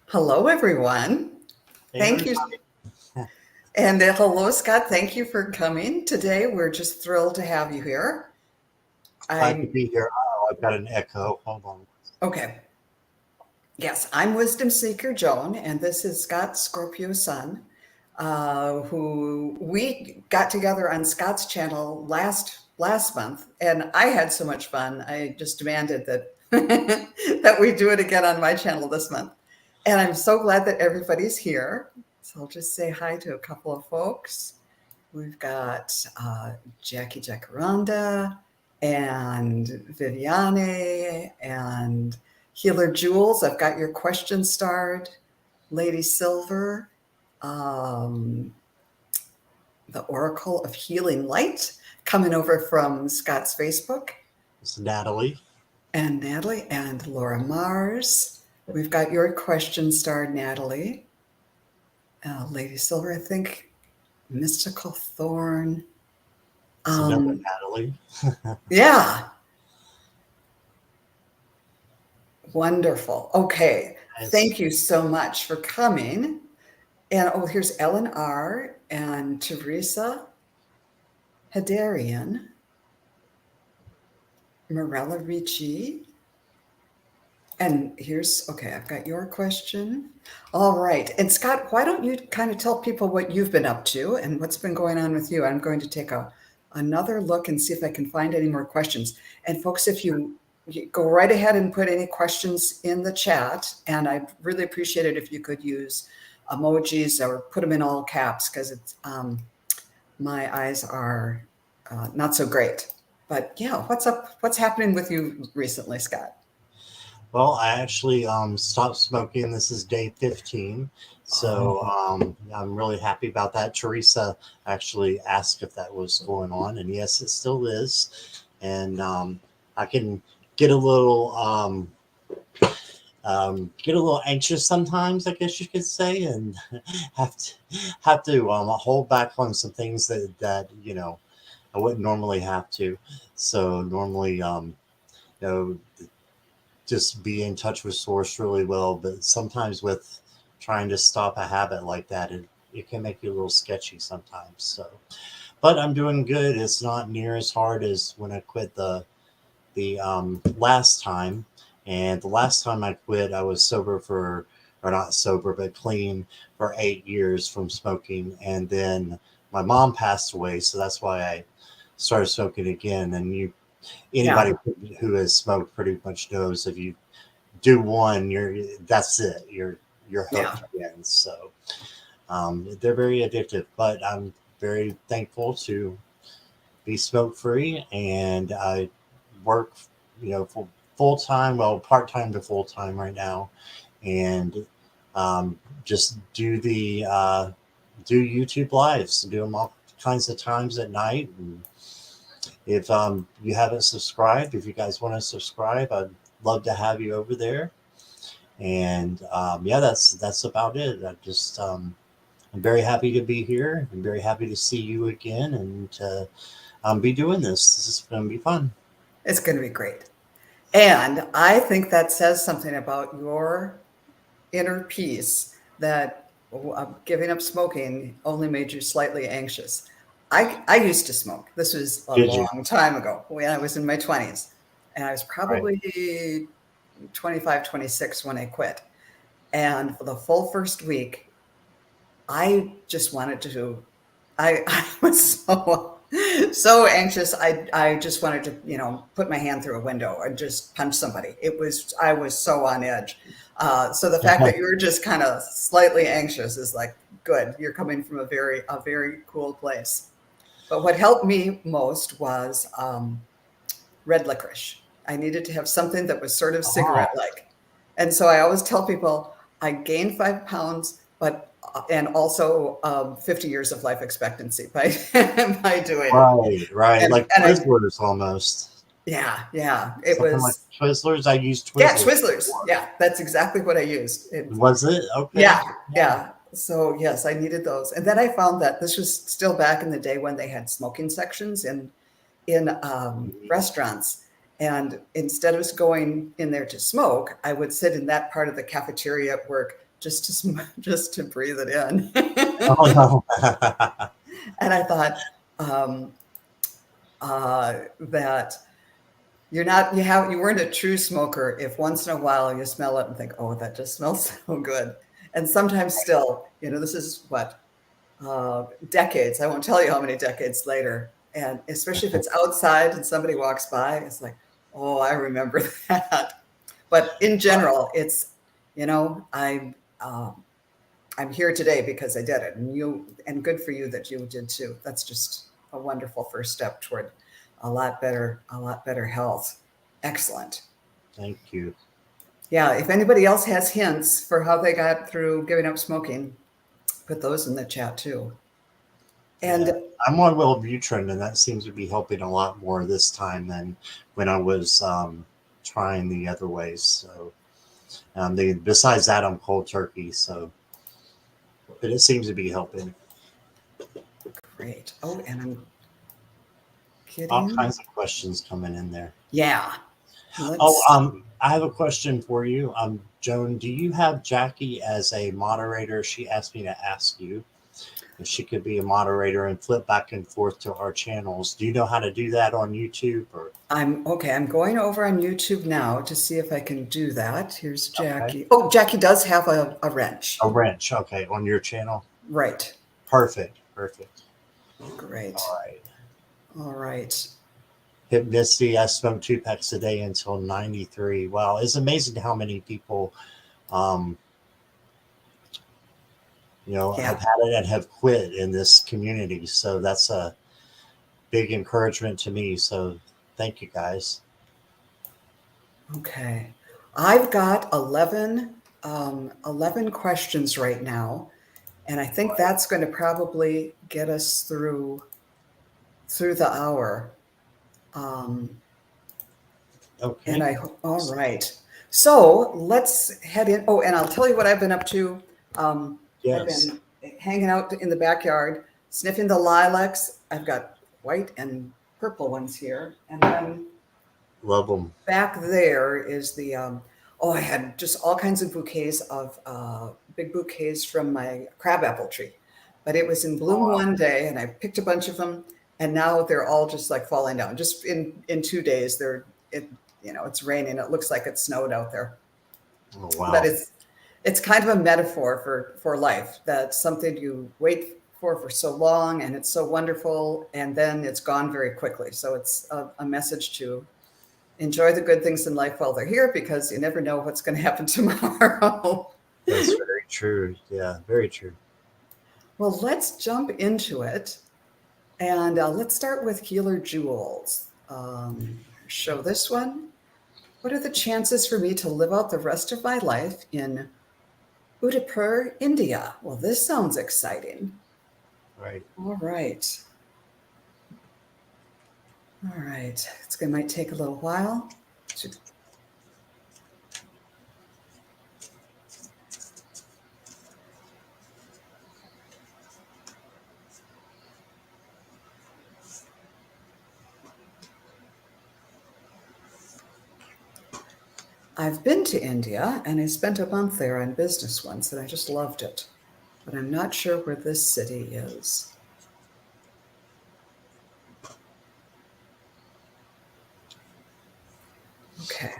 Hello, everyone. Hey, Thank you. everybody. And hello, Scott. Thank you for coming today. We're just thrilled to have you here. Glad to I'm be here. Oh, I've got an echo. Hold on. okay. Yes, I'm Wisdom Seeker Joan, and this is Scott's Scorpio Sun, who we got together on Scott's channel last month, and I had so much fun. I just demanded that that we do it again on my channel this month, and I'm so glad that everybody's here. So I'll just say hi to a couple of folks. We've got Jackie Jacaranda and Viviane and Healer Jules. I've got your question starred. Lady Silver, um, the Oracle of Healing Light, coming over from Scott's Facebook. It's Natalie. And Natalie and Laura Mars. We've got your question starred, Natalie. Lady Silver, I think. Mystical Thorn. It's another Um, Natalie. yeah, wonderful. Okay. It's, Thank you so much for coming. And oh, here's Ellen R. and Teresa Hedarian, Morella Ricci. And here's, okay, I've got your question. All right. And Scott, why don't you kind of tell people what you've been up to and what's been going on with you? I'm going to take another look and see if I can find any more questions. And folks, if you go right ahead and put any questions in the chat, and I'd really appreciate it if you could use emojis or put them in all caps because it's my eyes are not so great. But yeah, what's up? What's happening with you recently, Scott? well, I actually stopped smoking. This is day 15. So I'm really happy about that. Teresa actually asked if that was going on. And yes, it still is. And I can get a little. Get a little anxious sometimes, I guess you could say, and have to hold back on some things that I wouldn't normally have to. So normally, you know, just be in touch with source really well, but sometimes with trying to stop a habit like that, it can make you a little sketchy sometimes. So, but I'm doing good. It's not near as hard as when I quit the last time. And the last time I quit, I was sober for, or not sober, but clean for 8 years from smoking. And then my mom passed away. So that's why I started smoking again. And Yeah, anybody who has smoked pretty much knows if you do one, that's it. You're yeah. hooked again. So they're very addictive, but I'm very thankful to be smoke free, and I work, for full time, well, part time to full time right now, and just do YouTube lives, do them all kinds of times at night. And if you haven't subscribed, if you guys want to subscribe, I'd love to have you over there. And yeah, that's about it. I'm very happy to be here. I'm very happy to see you again, and to be doing this. This is going to be fun. It's going to be great. And I think that says something about your inner peace that giving up smoking only made you slightly anxious. I used to smoke. This was a Did you? long time ago when I was in my 20s. And I was Right. probably 25, 26 when I quit. And for the full first week, I just wanted to, I was so anxious. I just wanted to, put my hand through a window and just punch somebody. I was so on edge. So the fact that you were just kind of slightly anxious is like, good. You're coming from a very cool place. But what helped me most was red licorice. I needed to have something that was sort of Oh, cigarette like. And so I always tell people I gained 5 pounds, but and also 50 years of life expectancy by by doing it. right, right. Like And I Twizzlers almost. yeah, it Something like was Twizzlers. I used yeah, Twizzlers Twizzlers. before. Yeah, that's exactly what I used. Was it? Yeah, Okay. Yeah. yeah. So yes, I needed those. And then I found that this was still back in the day when they had smoking sections in Mhm. restaurants. And instead of going in there to smoke, I would sit in that part of the cafeteria at work just to just to breathe it in. Oh no. And I thought that you weren't a true smoker if once in a while you smell it and think, oh, that just smells so good. And sometimes still, this is what decades. I won't tell you how many decades later. And especially if it's outside and somebody walks by, it's like, oh, I remember that. But in general, it's, I I'm here today because I did it, and good for you that you did too. That's just a wonderful first step toward a lot better health. Excellent. Thank you. Yeah, if anybody else has hints for how they got through giving up smoking, put those in the chat too. Yeah, And I'm on Wellbutrin, and that seems to be helping a lot more this time than when I was trying the other ways. So, besides that, I'm cold turkey. So, but it seems to be helping. great. Oh, and I'm All kidding. kinds of questions coming in there. Yeah. Oh, Let's I have a question for you. Joan, do you have Jackie as a moderator? She asked me to ask you if she could be a moderator and flip back and forth to our channels. Do you know how to do that on YouTube? Or I'm okay. I'm going over on YouTube now to see if I can do that. Here's okay, Jackie. Oh, Jackie does have a wrench. a wrench. Okay, on your channel. Right. Perfect. Perfect. Great. All right. All right. Hypnicity. I smoked 2 packs a day until 93. Wow, it's amazing how many people, um, have Yeah. had it and have quit in this community. So that's a big encouragement to me. So thank you guys. Okay. I've got 11 questions right now, and I think Right. that's going to probably get us through the hour. Um, and Okay. all right. So let's head in. Oh, and I'll tell you what I've been up to. I've Yes. been hanging out in the backyard, sniffing the lilacs. I've got white and purple ones here. And then Love them. back there is I had just all kinds of bouquets of big bouquets from my crabapple tree. But it was in Oh, bloom wow. one day and I picked a bunch of them, and now they're all just like falling down. Just in 2 days, it's raining. It looks like it snowed out there. Oh, But wow. it's kind of a metaphor for life. That's something you wait for so long, and it's so wonderful, and then it's gone very quickly. So it's a message to enjoy the good things in life while they're here, because you never know what's going to happen tomorrow. That's very true. Yeah, very true. Well, let's jump into it, and let's start with Healer Jewels. Show this one. What are the chances for me to live out the rest of my life in Udaipur, India? Well, this sounds exciting. Right. All right. All right. Might take a little while. I've been to India and I spent a month there on business once, and I just loved it. But I'm not sure where this city is. Okay.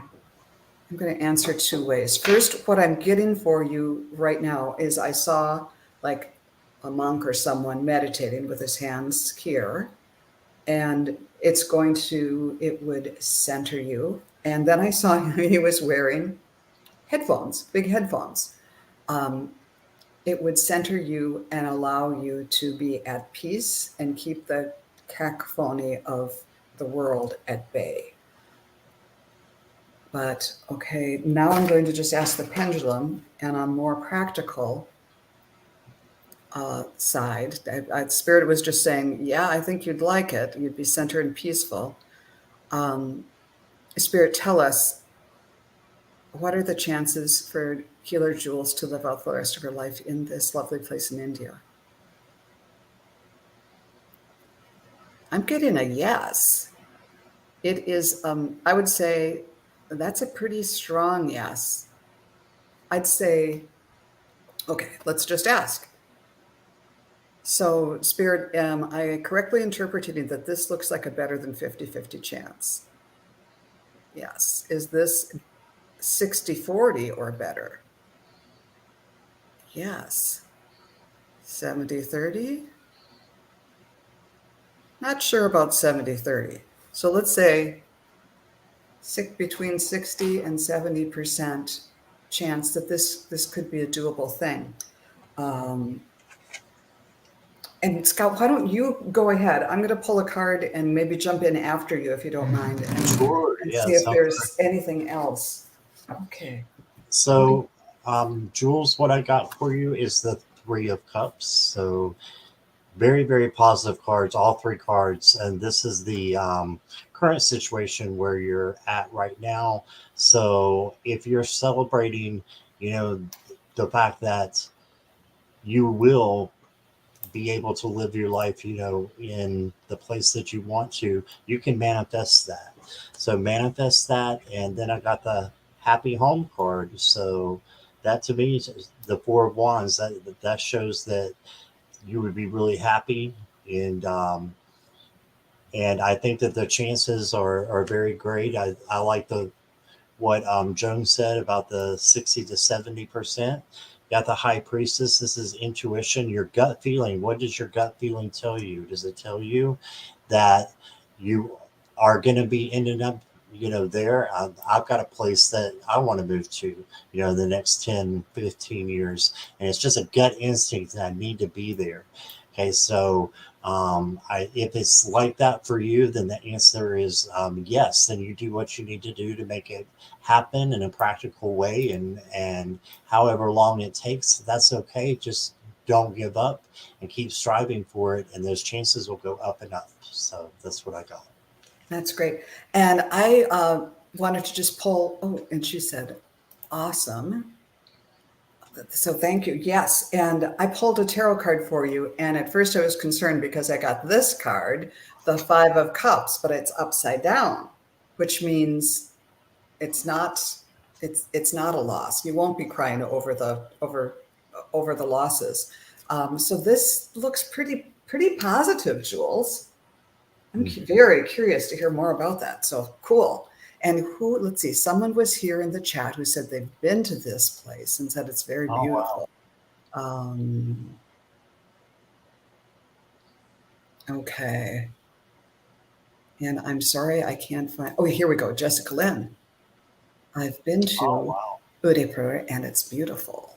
I'm going to answer two ways. First, what I'm getting for you right now is I saw like a monk or someone meditating with his hands here, and it would center you. And then I saw he was wearing headphones, big headphones. Um, it would center you and allow you to be at peace and keep the cacophony of the world at bay. But okay, now I'm going to just ask the pendulum, and on more practical side, Spirit was just saying, yeah, I think you'd like it. You'd be centered and peaceful. Spirit, tell us, what are the chances for Healer Jules to live out the rest of her life in this lovely place in India? I'm getting a yes. It is, I would say that's a pretty strong yes. I'd say Okay, let's just ask. So, Spirit, am I correctly interpreting that this looks like a better than 50-50 chance? Yes. Is this 60-40 or better? Yes. 70-30? Not sure about 70-30. So let's say between 60 and 70% chance that this could be a doable thing. And Scott, why don't you go ahead? I'm going to pull a card and maybe jump in after you if you don't mind, Sure. and Yeah. see if Sounds there's anything else. Okay. so, Jules, what I got for you is the Three of Cups. So, very, very positive cards, all three cards. And this is the current situation where you're at right now. So, if you're celebrating, you know, the fact that you will be able to live your life, in the place that you want to, you can manifest that. So manifest that. And then I got the happy home card. So that to me is the Four of Wands. That shows that you would be really happy. And I think that the chances are very great. I like the what Joan said about the 60 to 70%. Got the high priestess. This is intuition, your gut feeling. What does your gut feeling tell you? Does it tell you that you are going to be ending up, there? I've got a place that I want to move to, the next 10, 15 years. And it's just a gut instinct that I need to be there. Okay, so if it's like that for you, then the answer is yes. Then you do what you need to do to make it happen in a practical way, and however long it takes, that's okay. Just don't give up and keep striving for it, and those chances will go up and up. So that's what I got. That's great. And I wanted to just pull, oh, and she said, awesome. So thank you. Yes. And I pulled a tarot card for you. And at first I was concerned because I got this card, the Five of Cups, but it's upside down, which means it's not a loss. You won't be crying over the losses. So this looks pretty positive, Jules. I'm very curious to hear more about that. So cool. And let's see, someone was here in the chat who said they've been to this place and said it's very Oh wow. beautiful. Okay. And I'm sorry, I can't find, oh, here we go. Jessica Lynn. I've been Oh to wow. Udaipur and it's beautiful.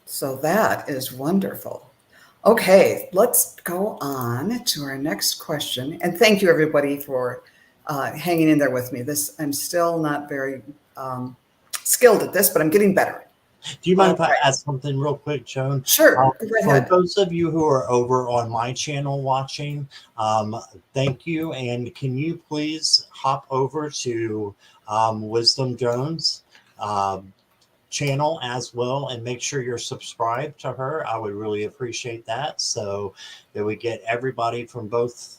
So that is wonderful. Okay, let's go on to our next question. And thank you everybody for hanging in there with me. I'm still not very skilled at this, but I'm getting better. Do you mind All if I right. add something real quick, Joan? Sure, go right For ahead. those of you who are over on my channel watching, thank you. And can you please hop over to Wisdom Jones channel as well and make sure you're subscribed to her? I would really appreciate that, so that we get everybody from both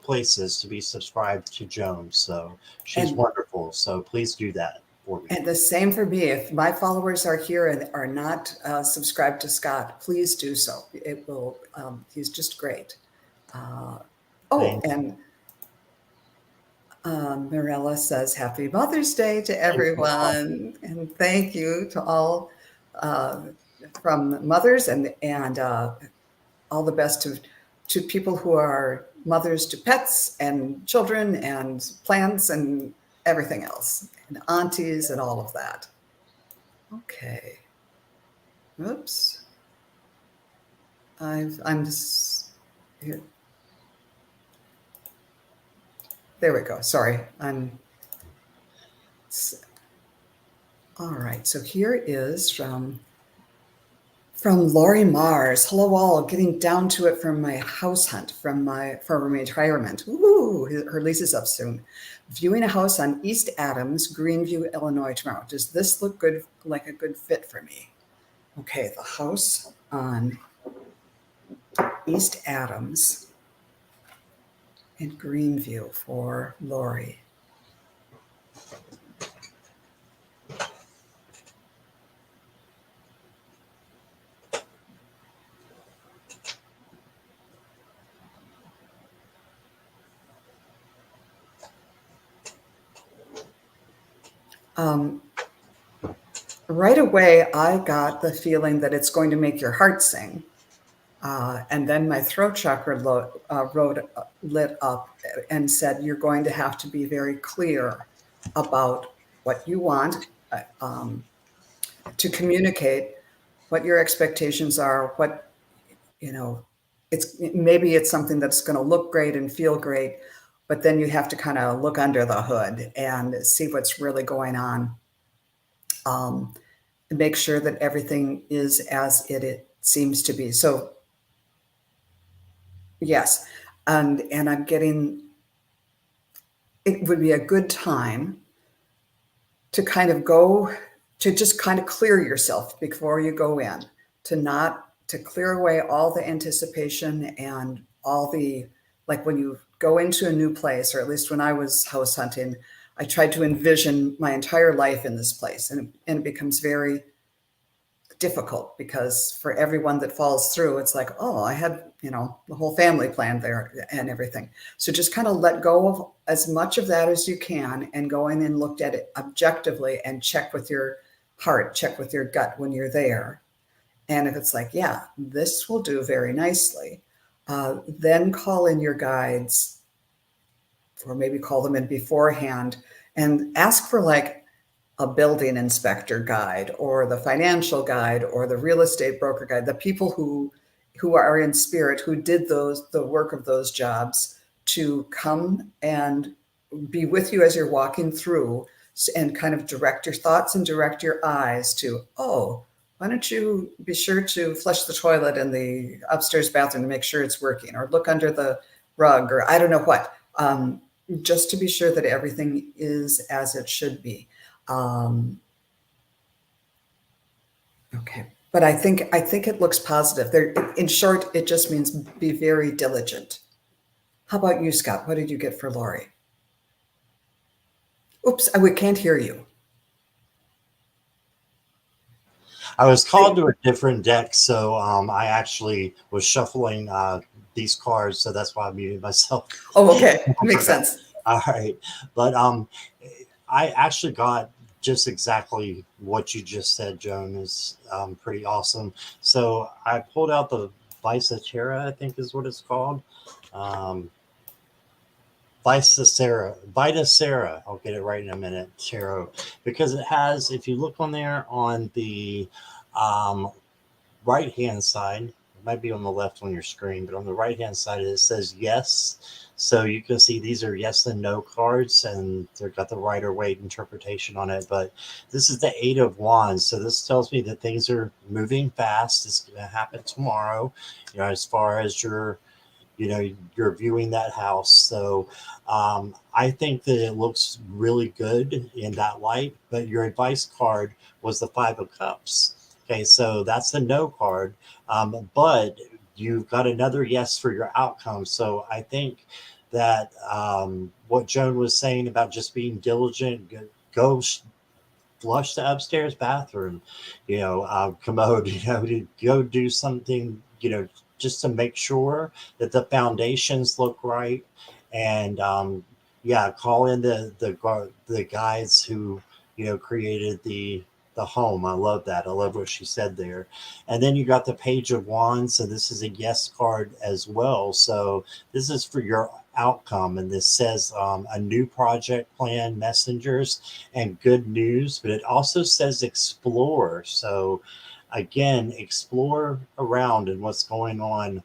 places to be subscribed to Joan. So she's And wonderful. So please do that for me. And the same for me. If my followers are here and are not subscribed to Scott, please do so. It will. He's just great. Thank And Mirella says, "Happy Mother's Day to you. everyone, and thank you to all uh, from mothers and all the best to people who are mothers to pets and children and plants and everything else, and aunties and all of that." Okay. Oops. I'm just here. There we go. Sorry. All right. So here is from Lori Mars. Hello all. Getting down to it from my house hunt from my retirement. Ooh, her lease is up soon. Viewing a house on East Adams, Greenview, Illinois tomorrow. Does this look good, like a good fit for me? Okay, the house on East Adams in Greenview for Lori. Um, right away, I got the feeling that it's going to make your heart sing. And then my throat chakra lit up and said, you're going to have to be very clear about what you want, uh, um, to communicate what your expectations are, what, you know, maybe it's something that's going to look great and feel great, but then you have to kind of look under the hood and see what's really going on. Um, and make sure that everything is as it seems to be. So yes, and I'm getting, it would be a good time to kind of go, to just kind of clear yourself before you go in, to not, to clear away all the anticipation and all the, like when you go into a new place, or at least when I was house hunting, I tried to envision my entire life in this place, and it becomes very difficult because for everyone that falls through, it's like, oh, I had, the whole family planned there and everything. So just kind of let go of as much of that as you can and go in and look at it objectively and check with your heart, check with your gut when you're there. And if it's like, yeah, this will do very nicely, then call in your guides, or maybe call them in beforehand and ask for like a building inspector guide or the financial guide or the real estate broker guide, the people who are in spirit, who did the work of those jobs, to come and be with you as you're walking through and kind of direct your thoughts and direct your eyes to, oh, why don't you be sure to flush the toilet in the upstairs bathroom to make sure it's working, or look under the rug, or I don't know what, just to be sure that everything is as it should be. um, okay, but I think it looks positive. There, in short, it just means be very diligent. How about you, Scott? What did you get for Lori? Oops, we can't hear you. I was called to a different deck, so I actually was shuffling these cards, so that's why I muted myself. Oh, okay, I makes forgot. sense. All right, but I actually got just exactly what you just said, Joan. Is pretty awesome. So I pulled out the Vicatera, I think is what it's called. Um, Vitacera. I'll get it right in a minute, tarot, because it has. If you look on there on the um, right hand side, it might be on the left on your screen, but on the right hand side it says yes. So you can see these are yes and no cards, and they've got the Rider Waite interpretation on it. But this is the Eight of Wands, so this tells me that things are moving fast. It's going to happen tomorrow. As far as you're viewing that house. So I think that it looks really good in that light. But your advice card was the Five of Cups. Okay, so that's the no card. But you've got another yes for your outcome. So I think that what Joan was saying about just being diligent, go flush the upstairs bathroom, commode, to go do something, just to make sure that the foundations look right. And yeah, call in the guys who, created the home. I love that. I love what she said there. And then you got the Page of Wands. So this is a yes card as well. So this is for your outcome. And this says a new project plan, messengers, and good news, but it also says explore. So again, explore around and what's going on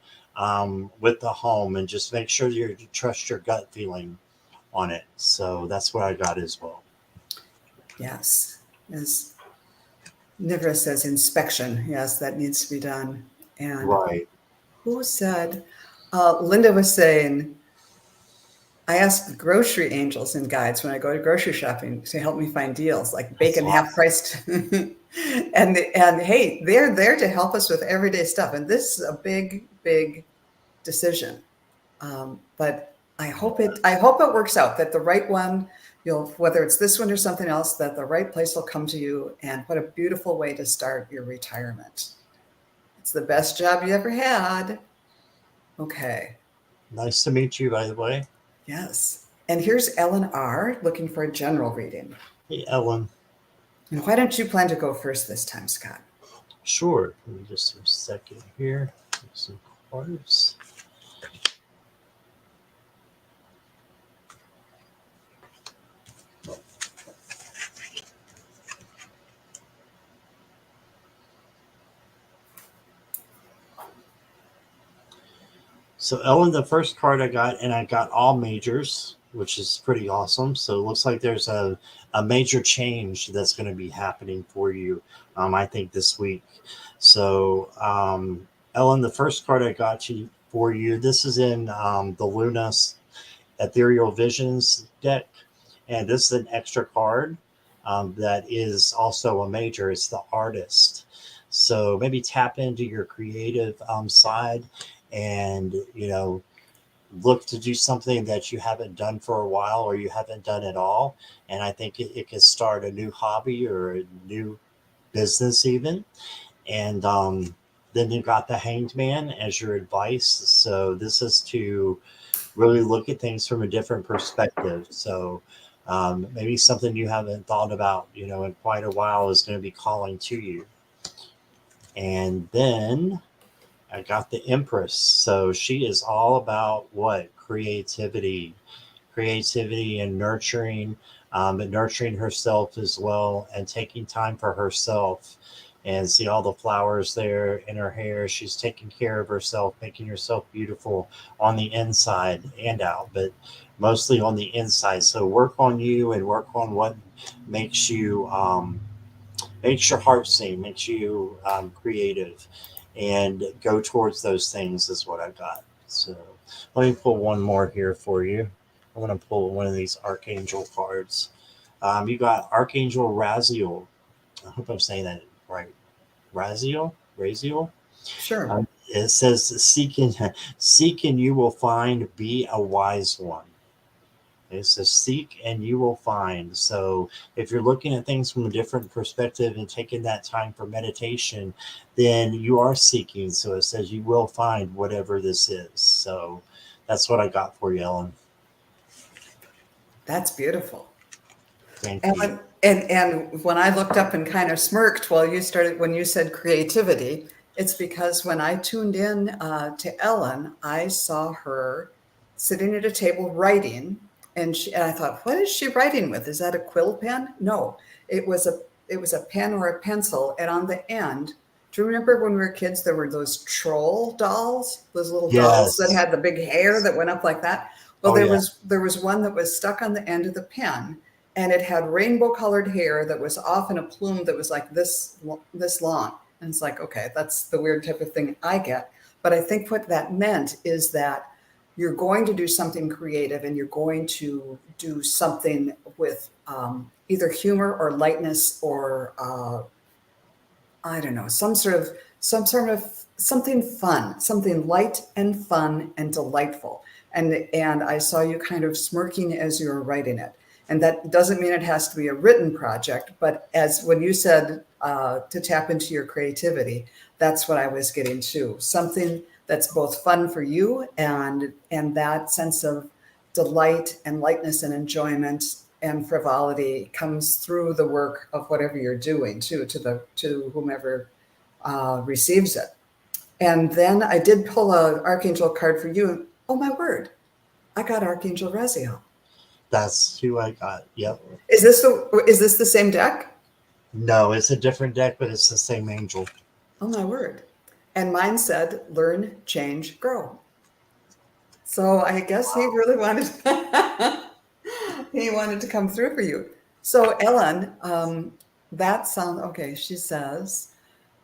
with the home, and just make sure you trust your gut feeling on it. So that's what I got as well. Yes, as Nivra says, inspection. Yes, that needs to be done. And Right. who said? Linda was saying, I ask the grocery angels and guides when I go to grocery shopping to help me find deals, like That's bacon half awesome. priced. And hey, they're there to help us with everyday stuff. And this is a big, big decision. But I hope it works out, that the right one, whether it's this one or something else, that the right place will come to you. And what a beautiful way to start your retirement. It's the best job you ever had. Okay. Nice to meet you, by the way. Yes. And here's Ellen R. looking for a general reading. Hey, Ellen. And why don't you plan to go first this time, Scott? Sure. Let me just a second here. Get some cards. So Ellen, the first card I got, and I got all majors, which is pretty awesome. So it looks like there's a major change that's going to be happening for you, I think, this week. So Ellen, the first card I got for you, this is in the Luna's Ethereal Visions deck, and this is an extra card that is also a major. It's the Artist. So maybe tap into your creative side, and look to do something that you haven't done for a while or you haven't done at all. And I think it could start a new hobby or a new business even. And then you got the Hanged Man as your advice. So this is to really look at things from a different perspective. So maybe something you haven't thought about, in quite a while is going to be calling to you. And then I got the Empress. So she is all about what? Creativity and nurturing, but nurturing herself as well and taking time for herself. And see all the flowers there in her hair. She's taking care of herself, making herself beautiful on the inside and out, but mostly on the inside. So work on you and work on what makes you makes your heart sing, makes you creative, and go towards those things is what I got. So let me pull one more here for you. I'm going to pull one of these Archangel cards. You got Archangel Raziel. I hope I'm saying that right. Raziel. Sure. It says, seek and you will find, be a wise one. It says, seek and you will find. So if you're looking at things from a different perspective and taking that time for meditation, then you are seeking. So it says you will find whatever this is. So that's what I got for you, Ellen. That's beautiful. Thank you. And when I looked up and kind of smirked when you said creativity, it's because when I tuned in to Ellen, I saw her sitting at a table writing, and I thought, what is she writing with? Is that a quill pen? No, it was a pen or a pencil, and on the end. Do you remember when we were kids, there were those troll dolls, those little dolls that Yes. had the big hair that went up like that? Well, Oh, there yeah. was one that was stuck on the end of the pen, and it had rainbow colored hair that was often a plume that was like this long. And it's like, okay, that's the weird type of thing I get. But I think what that meant is that you're going to do something creative and you're going to do something with either humor or lightness or I don't know, something fun, something light and fun and delightful. And I saw you kind of smirking as you were writing it. And that doesn't mean it has to be a written project, but as when you said to tap into your creativity, that's what I was getting to. Something that's both fun for you and that sense of delight and lightness and enjoyment and frivolity comes through the work of whatever you're doing to whomever receives it. And then I did pull an archangel card for you. Oh my word, I got Archangel Raziel. That's who I got. Yep. Is this the same deck? No, it's a different deck, but it's the same angel. Oh my word. And mine said learn, change, grow. So I guess he really wanted he wanted to come through for you. So Ellen, that sound okay, she says,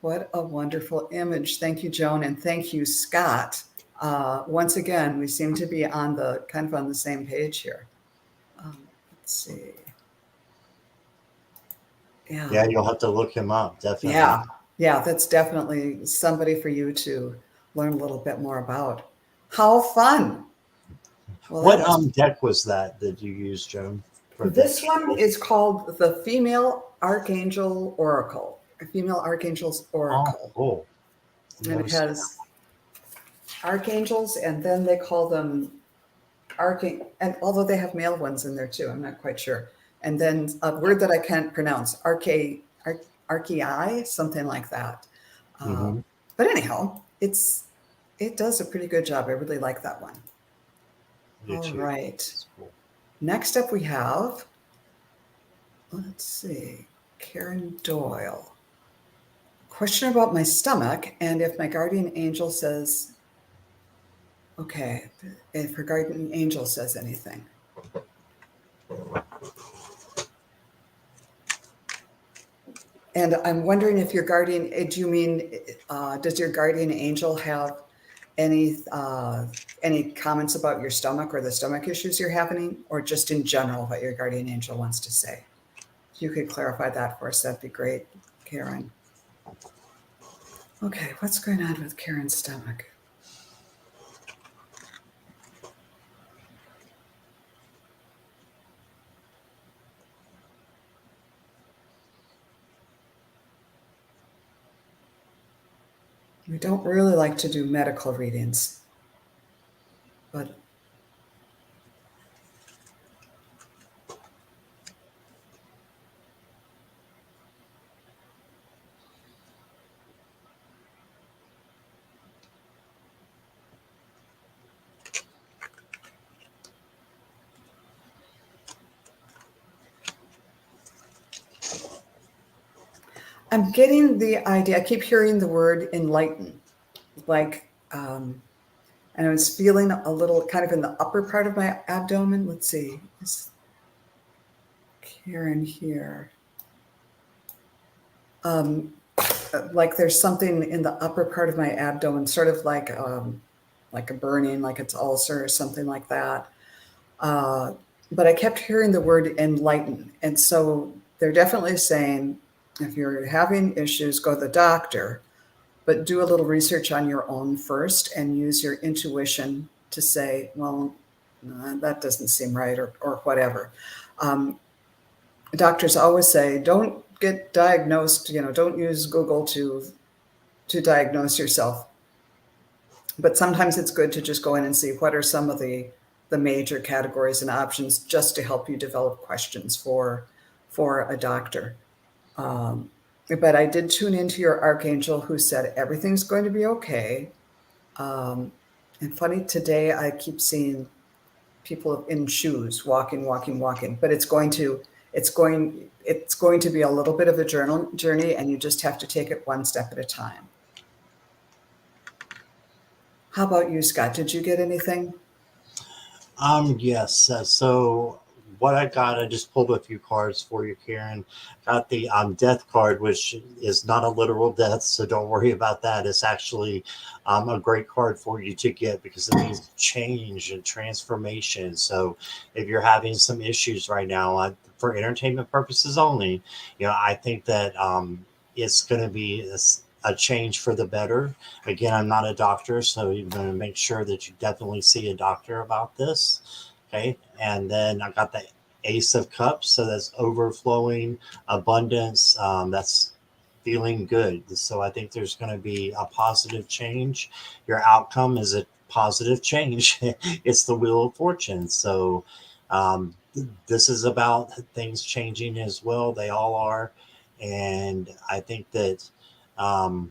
what a wonderful image. Thank you, Joan, and thank you, Scott. Once again, we seem to be on the same page here. Let's see. Yeah, Yeah. you'll have to look him up, definitely. Yeah. Yeah, that's definitely somebody for you to learn a little bit more about. How fun. Well, that What was deck was that you used, Joan, for that this one shuffle? is called the Female Archangel Oracle, a Female Archangel's Oh, Oracle. cool. And Never it seen has archangels, and then they call them and although they have male ones in there too, I'm not quite sure. and then a word that I can't pronounce, archaei, something like that. Uh, Mm-hmm. but anyhow, it does a pretty good job. I really like that one. You All too. right. It's cool. Next up, we have, let's see, Karen Doyle. Question about my stomach, and if my guardian angel says, okay, if her guardian angel says anything. And I'm wondering if your guardian, do you mean, does your guardian angel have any comments about your stomach or the stomach issues you're having, or just in general what your guardian angel wants to say? If you could clarify that for us, that'd be great, Karen. Okay, what's going on with Karen's stomach? We don't really like to do medical readings, but I'm getting the idea. I keep hearing the word enlighten, like, and I was feeling a little kind of in the upper part of my abdomen. Let's see, is Karen here? Um, like there's something in the upper part of my abdomen, sort of like a burning, like it's ulcer or something like that. Uh, but I kept hearing the word enlighten, and so they're definitely saying if you're having issues, go to the doctor, but do a little research on your own first and use your intuition to say, well, that doesn't seem right, or whatever. Um, Doctors always say, don't get diagnosed, don't use Google to diagnose yourself. But sometimes it's good to just go in and see what are some of the major categories and options just to help you develop questions for a doctor. Um, but I did tune into your archangel who said everything's going to be okay. Um, and funny, today I keep seeing people in shoes walking, walking, walking. But it's going it's going to be a little bit of a journey, and you just have to take it one step at a time. How about you, Scott? Did you get anything? Yes. So what I got, I just pulled a few cards for you, Karen. Got the death card, which is not a literal death, so don't worry about that. It's actually a great card for you to get because it means change and transformation. So if you're having some issues right now, for entertainment purposes only, I think that it's going to be a change for the better. Again, I'm not a doctor, so you're going to make sure that you definitely see a doctor about this. Okay. And then I got the Ace of Cups. So that's overflowing abundance. That's feeling good. So I think there's going to be a positive change. Your outcome is a positive change. It's the Wheel of Fortune. So um, this is about things changing as well. They all are. And I think that um,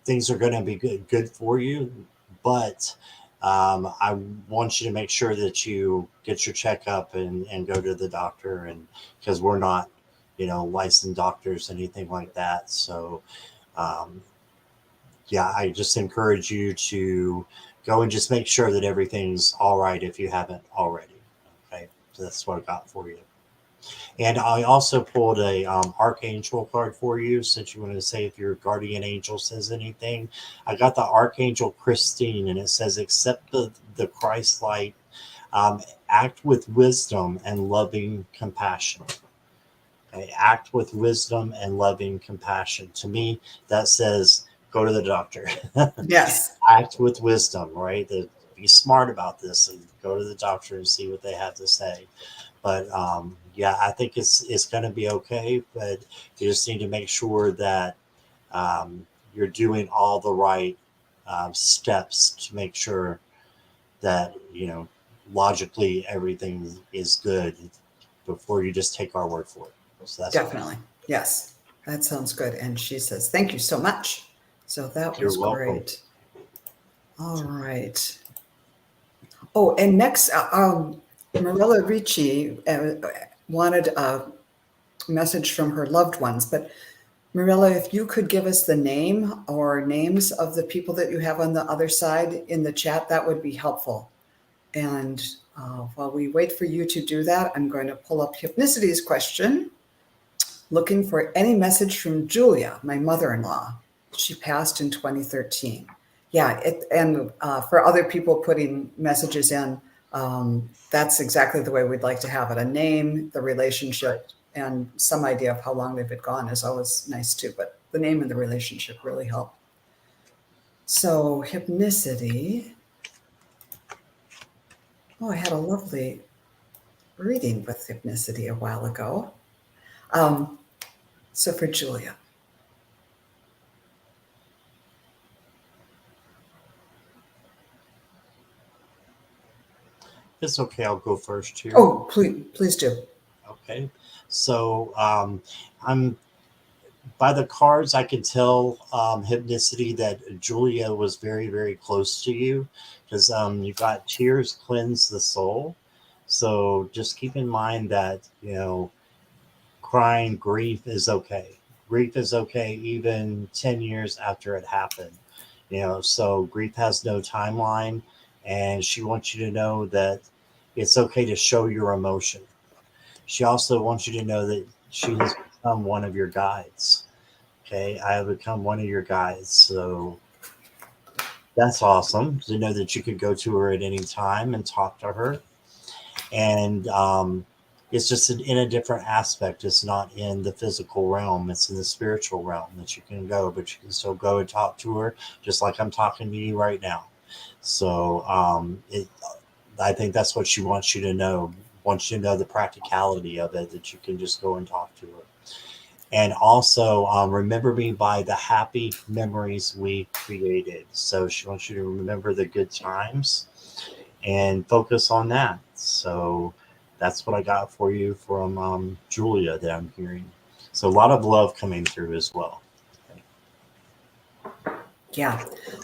things are going to be good for you, but I want you to make sure that you get your checkup and go to the doctor, and because we're not licensed doctors, anything like that. So um, yeah, I just encourage you to go and just make sure that everything's all right if you haven't already. Okay, so that's what I got for you. And I also pulled a archangel card for you, since you wanted to say if your guardian angel says anything. I got the archangel Christine, and it says, "Accept the Christ light, um, act with wisdom and loving compassion." Okay? Act with wisdom and loving compassion. To me, that says go to the doctor. Yes. Act with wisdom, right? Be smart about this and go to the doctor and see what they have to say. But yeah, I think it's going to be okay. But you just need to make sure that um, you're doing all the right steps to make sure that logically everything is good. before you just take our word for it. So that's Definitely. Yes, that sounds good. And she says, thank you so much. So that You're was welcome. great. All right. Oh, and next, Marilla Ricci wanted a message from her loved ones. But Marilla, if you could give us the name or names of the people that you have on the other side in the chat, that would be helpful. And while we wait for you to do that, I'm going to pull up Hypnicity's question. Looking for any message from Julia, my mother-in-law. She passed in 2013. Yeah, and for other people putting messages in, that's exactly the way we'd like to have it. A name, the relationship, and some idea of how long they've been gone is always nice too, but the name and the relationship really help. So Hypnicity. Oh, I had a lovely reading with Hypnicity a while ago. So for Julia. It's okay. I'll go first here. Oh, please do. Okay. So I'm by the cards, I can tell Hypnicity that Julia was very, very close to you because you got tears cleanse the soul. So just keep in mind that, crying, grief is okay. Grief is okay even 10 years after it happened. So grief has no timeline. And she wants you to know that it's okay to show your emotion. She also wants you to know that she has become one of your guides. Okay, I have become one of your guides. So that's awesome to know that you could go to her at any time and talk to her. And it's just in a different aspect. It's not in the physical realm, it's in the spiritual realm that you can go, but you can still go and talk to her just like I'm talking to you right now. So I think that's what she wants you to know. Wants you to know the practicality of it, that you can just go and talk to her. And also remember me by the happy memories we created. So she wants you to remember the good times and focus on that. So that's what I got for you from Julia that I'm hearing. So a lot of love coming through as well. Yeah.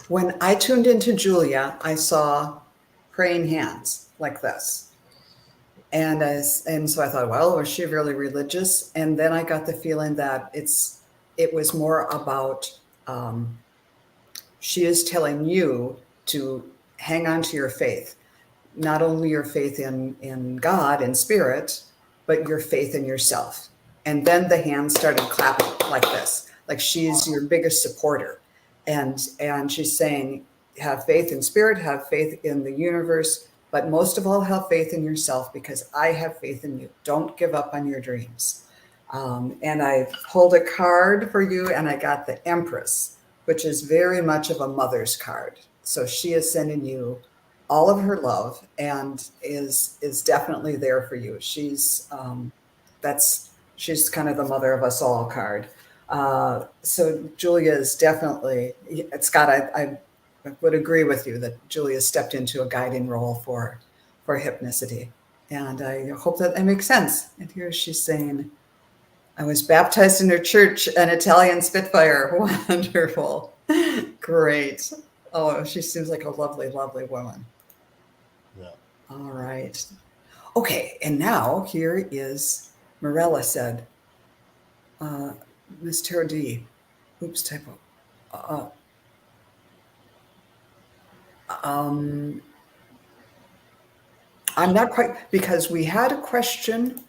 When I tuned into Julia, I saw praying hands like this. And so I thought, well, was she really religious? And then I got the feeling that it was more about she is telling you to hang on to your faith, not only your faith in God and spirit, but your faith in yourself. And then the hands started clapping like this, like she's your biggest supporter. And she's saying, have faith in spirit, have faith in the universe, but most of all, have faith in yourself because I have faith in you. Don't give up on your dreams. And I pulled a card for you, and I got the Empress, which is very much of a mother's card. So she is sending you all of her love and is definitely there for you. She's kind of the mother of us all card. So Julia is definitely, Scott, I would agree with you that Julia stepped into a guiding role for Hypnicity. And I hope that makes sense. And here she's saying, I was baptized in her church, an Italian Spitfire. Wonderful. Great. Oh, she seems like a lovely, lovely woman. Yeah. All right. Okay, and now here is Morella said, Miss Tara D. Oops, typo. Uh, um, I'm not quite, because we had a question.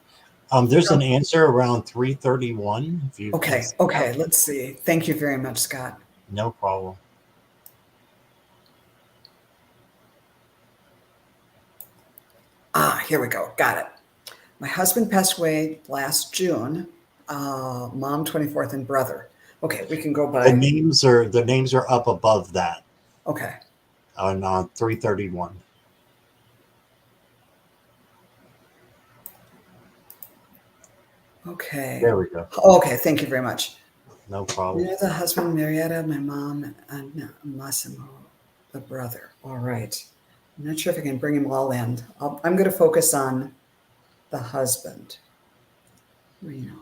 There's an answer around 3:31. If you can see Okay, that. let's see. Thank you very much, Scott. No problem. Here we go. Got it. My husband passed away last June. Mom 24th and brother. Okay, we can go The by. names are up above that Okay. on 3:31. Okay. There we go. Okay, thank you very much. No problem. You're the husband, Marietta, my mom, and Massimo, the brother. All right. I'm not sure if I can bring them all in. I'm going to focus on the husband. Reno.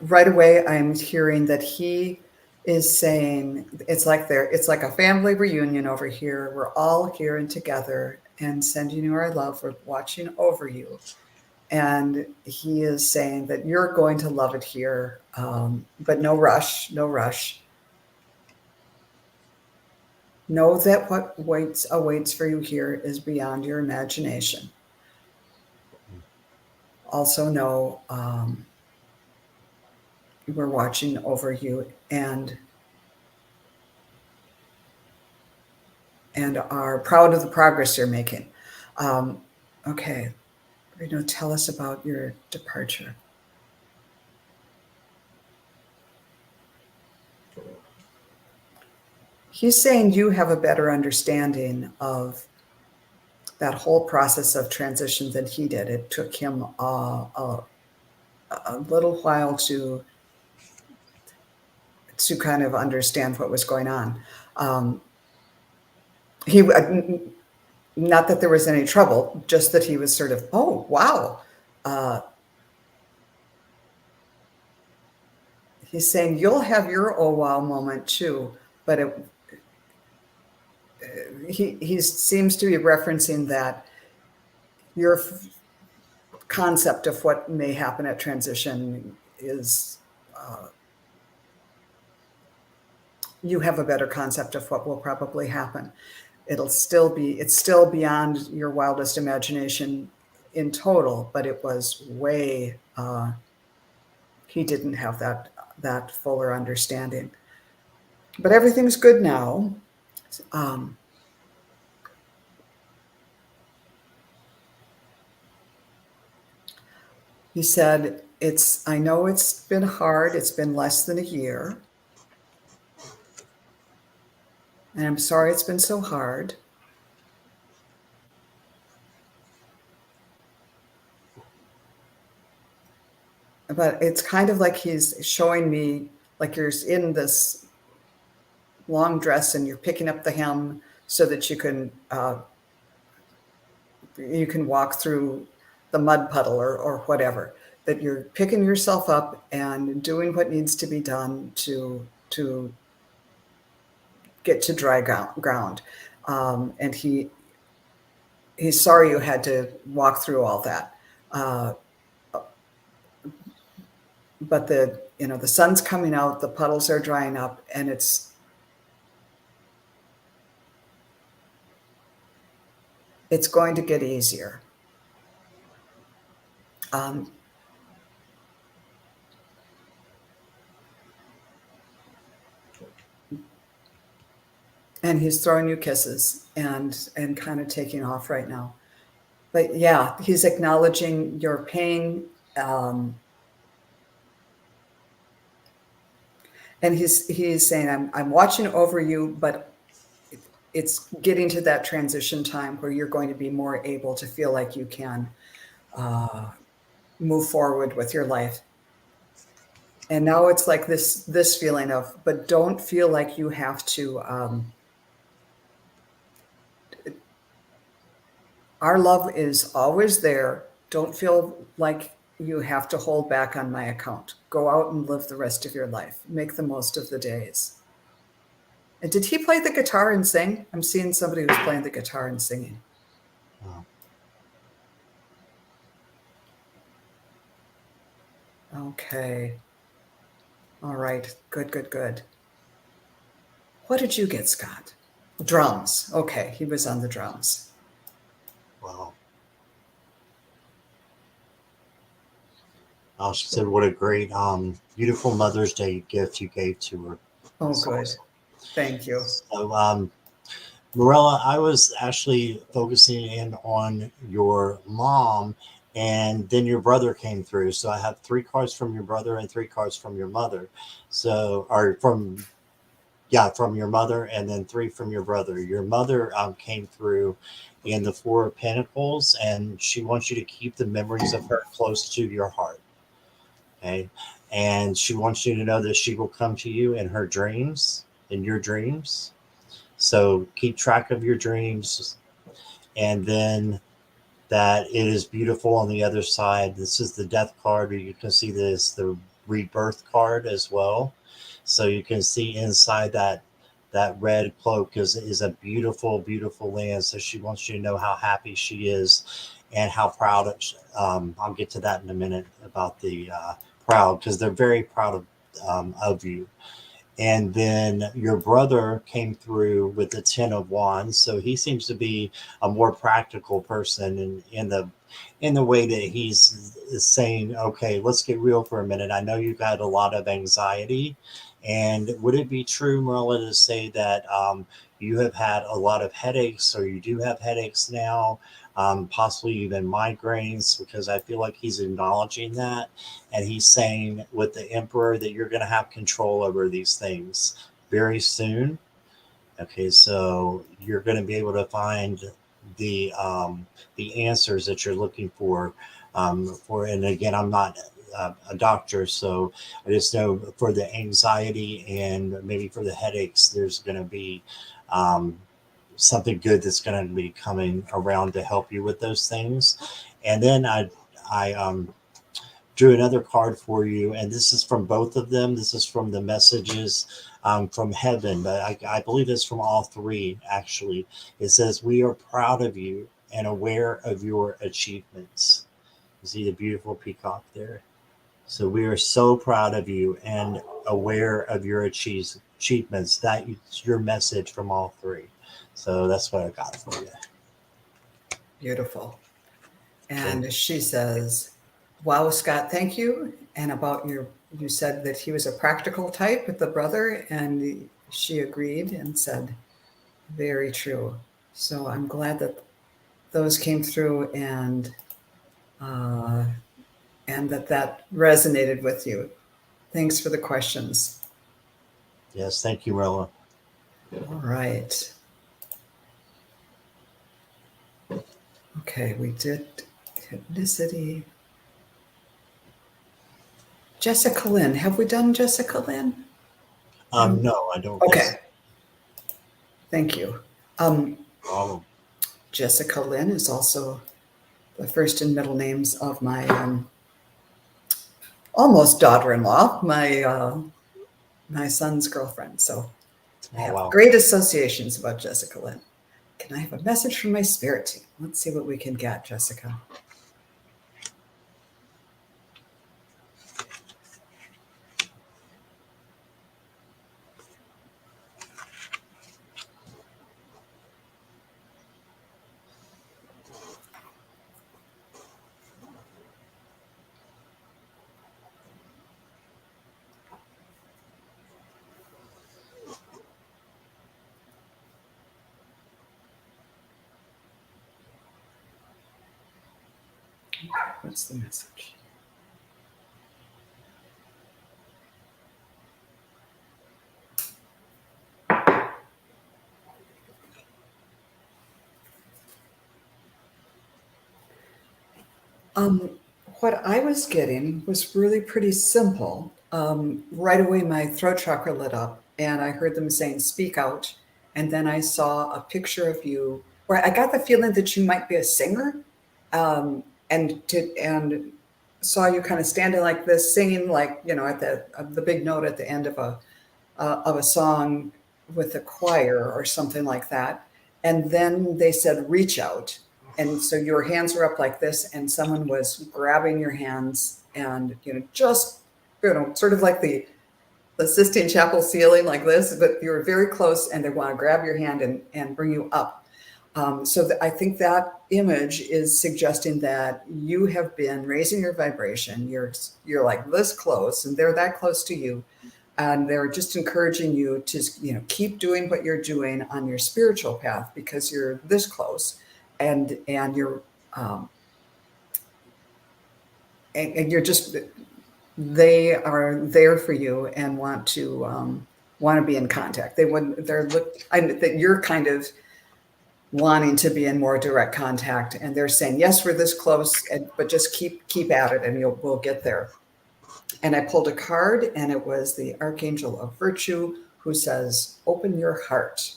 Right away, I'm hearing that he is saying it's like a family reunion over here. We're all here and together and sending you our love. We're watching over you. And he is saying that you're going to love it here, but no rush, no rush. Know that what awaits for you here is beyond your imagination. Also know we're watching over you and are proud of the progress you're making. Um, okay, Reno, tell us about your departure. He's saying you have a better understanding of that whole process of transition than he did. It took him a little while to kind of understand what was going on. Um, he not that there was any trouble, just that he was sort of, oh wow. Uh, he's saying you'll have your oh wow moment too, but he seems to be referencing that your concept of what may happen at transition is you have a better concept of what will probably happen. It's still beyond your wildest imagination in total, but it was way he didn't have that fuller understanding. But everything's good now. Um, he said, I know it's been hard. It's been less than a year. And I'm sorry it's been so hard. But it's kind of like he's showing me, like you're in this long dress and you're picking up the hem so that you can walk through the mud puddle or whatever. That you're picking yourself up and doing what needs to be done to get to dry ground. And he's sorry you had to walk through all that. But the sun's coming out, the puddles are drying up, and it's going to get easier. And he's throwing you kisses and kind of taking off right now. But yeah, he's acknowledging your pain. And he's saying, I'm watching over you, but it's getting to that transition time where you're going to be more able to feel like you can move forward with your life. And now it's like this feeling of, but don't feel like you have to. Our love is always there. Don't feel like you have to hold back on my account. Go out and live the rest of your life. Make the most of the days. And did he play the guitar and sing? I'm seeing somebody who's playing the guitar and singing. Oh. Okay. All right. Good, good, good. What did you get, Scott? Drums. Okay. He was on the drums. Wow. Oh, she said, what a great, beautiful Mother's Day gift you gave to her. Oh, That's good. awesome. Thank you. So, Morella, I was actually focusing in on your mom and then your brother came through. So I have 3 cards from your brother and 3 cards from your mother. So, or from, yeah, from your mother, and then 3 from your brother. Your mother came through in the 4 of Pentacles, and she wants you to keep the memories of her close to your heart. Okay. And she wants you to know that she will come to you in her dreams, in your dreams. So keep track of your dreams. And then that it is beautiful on the other side. This is the death card, or you can see this, the rebirth card as well. So you can see inside that red cloak is a beautiful, beautiful land. So she wants you to know how happy she is and how proud of, I'll get to that in a minute about the proud, because they're very proud of you. And then your brother came through with the 10 of Wands, so he seems to be a more practical person in the way that he's saying, okay, let's get real for a minute. I know you've got a lot of anxiety, and would it be true, Marla, to say that you have had a lot of headaches, or you do have headaches now, possibly even migraines? Because I feel like he's acknowledging that, and he's saying with the Emperor that you're going to have control over these things very soon. Okay, so you're going to be able to find the answers that you're looking for. And again, I'm not a doctor, so I just know for the anxiety and maybe for the headaches, there's going to be um, something good that's going to be coming around to help you with those things. And then I drew another card for you, and this is from both of them. This is from the messages from heaven, but I believe it's from all 3, actually. It says, we are proud of you and aware of your achievements. You see the beautiful peacock there? So we are so proud of you and aware of your achievements. That's your message from all 3. So that's what I got for you. Beautiful. And she says, wow, Scott, thank you. And about you said that he was a practical type with the brother, and she agreed and said, very true. So I'm glad that those came through, uh, and that resonated with you. Thanks for the questions. Yes, thank you, Marla. All right. Okay, we did ethnicity. Jessica Lynn. Have we done Jessica Lynn? No, I don't think so. Okay. Thank you. Problem. Jessica Lynn is also the first and middle names of my almost daughter-in-law, my son's girlfriend. So I Oh, have wow. great associations about Jessica Lynn. Can I have a message from my spirit team? Let's see what we can get, Jessica. What's the message? What I was getting was really pretty simple. Right away, my throat chakra lit up, and I heard them saying, speak out. And then I saw a picture of you where I got the feeling that you might be a singer, and saw you kind of standing like this, singing like, at the big note at the end of a song with a choir or something like that. And then they said, reach out. And so your hands were up like this, and someone was grabbing your hands and, just, sort of like the Sistine Chapel ceiling like this, but you were very close and they want to grab your hand and bring you up. So I think that image is suggesting that you have been raising your vibration. You're like this close, and they're that close to you, and they're just encouraging you to keep doing what you're doing on your spiritual path because you're this close, and you're and you're just, they are there for you and want to be in contact. They wouldn't. That you're kind of wanting to be in more direct contact, and they're saying, yes, we're this close, but just keep at it, and we'll get there. And I pulled a card, and it was the Archangel of Virtue, who says, open your heart.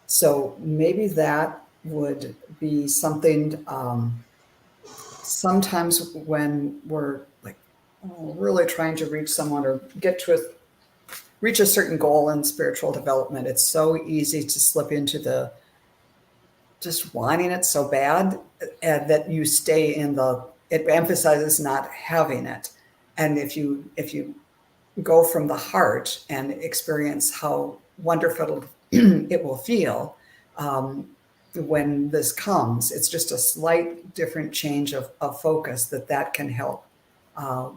So maybe that would be something. Sometimes when we're like really trying to reach someone or reach a certain goal in spiritual development, it's so easy to slip into the just wanting it so bad, and that you stay in it emphasizes not having it. And if you go from the heart and experience how wonderful it will feel, when this comes, it's just a slight different change of focus that can help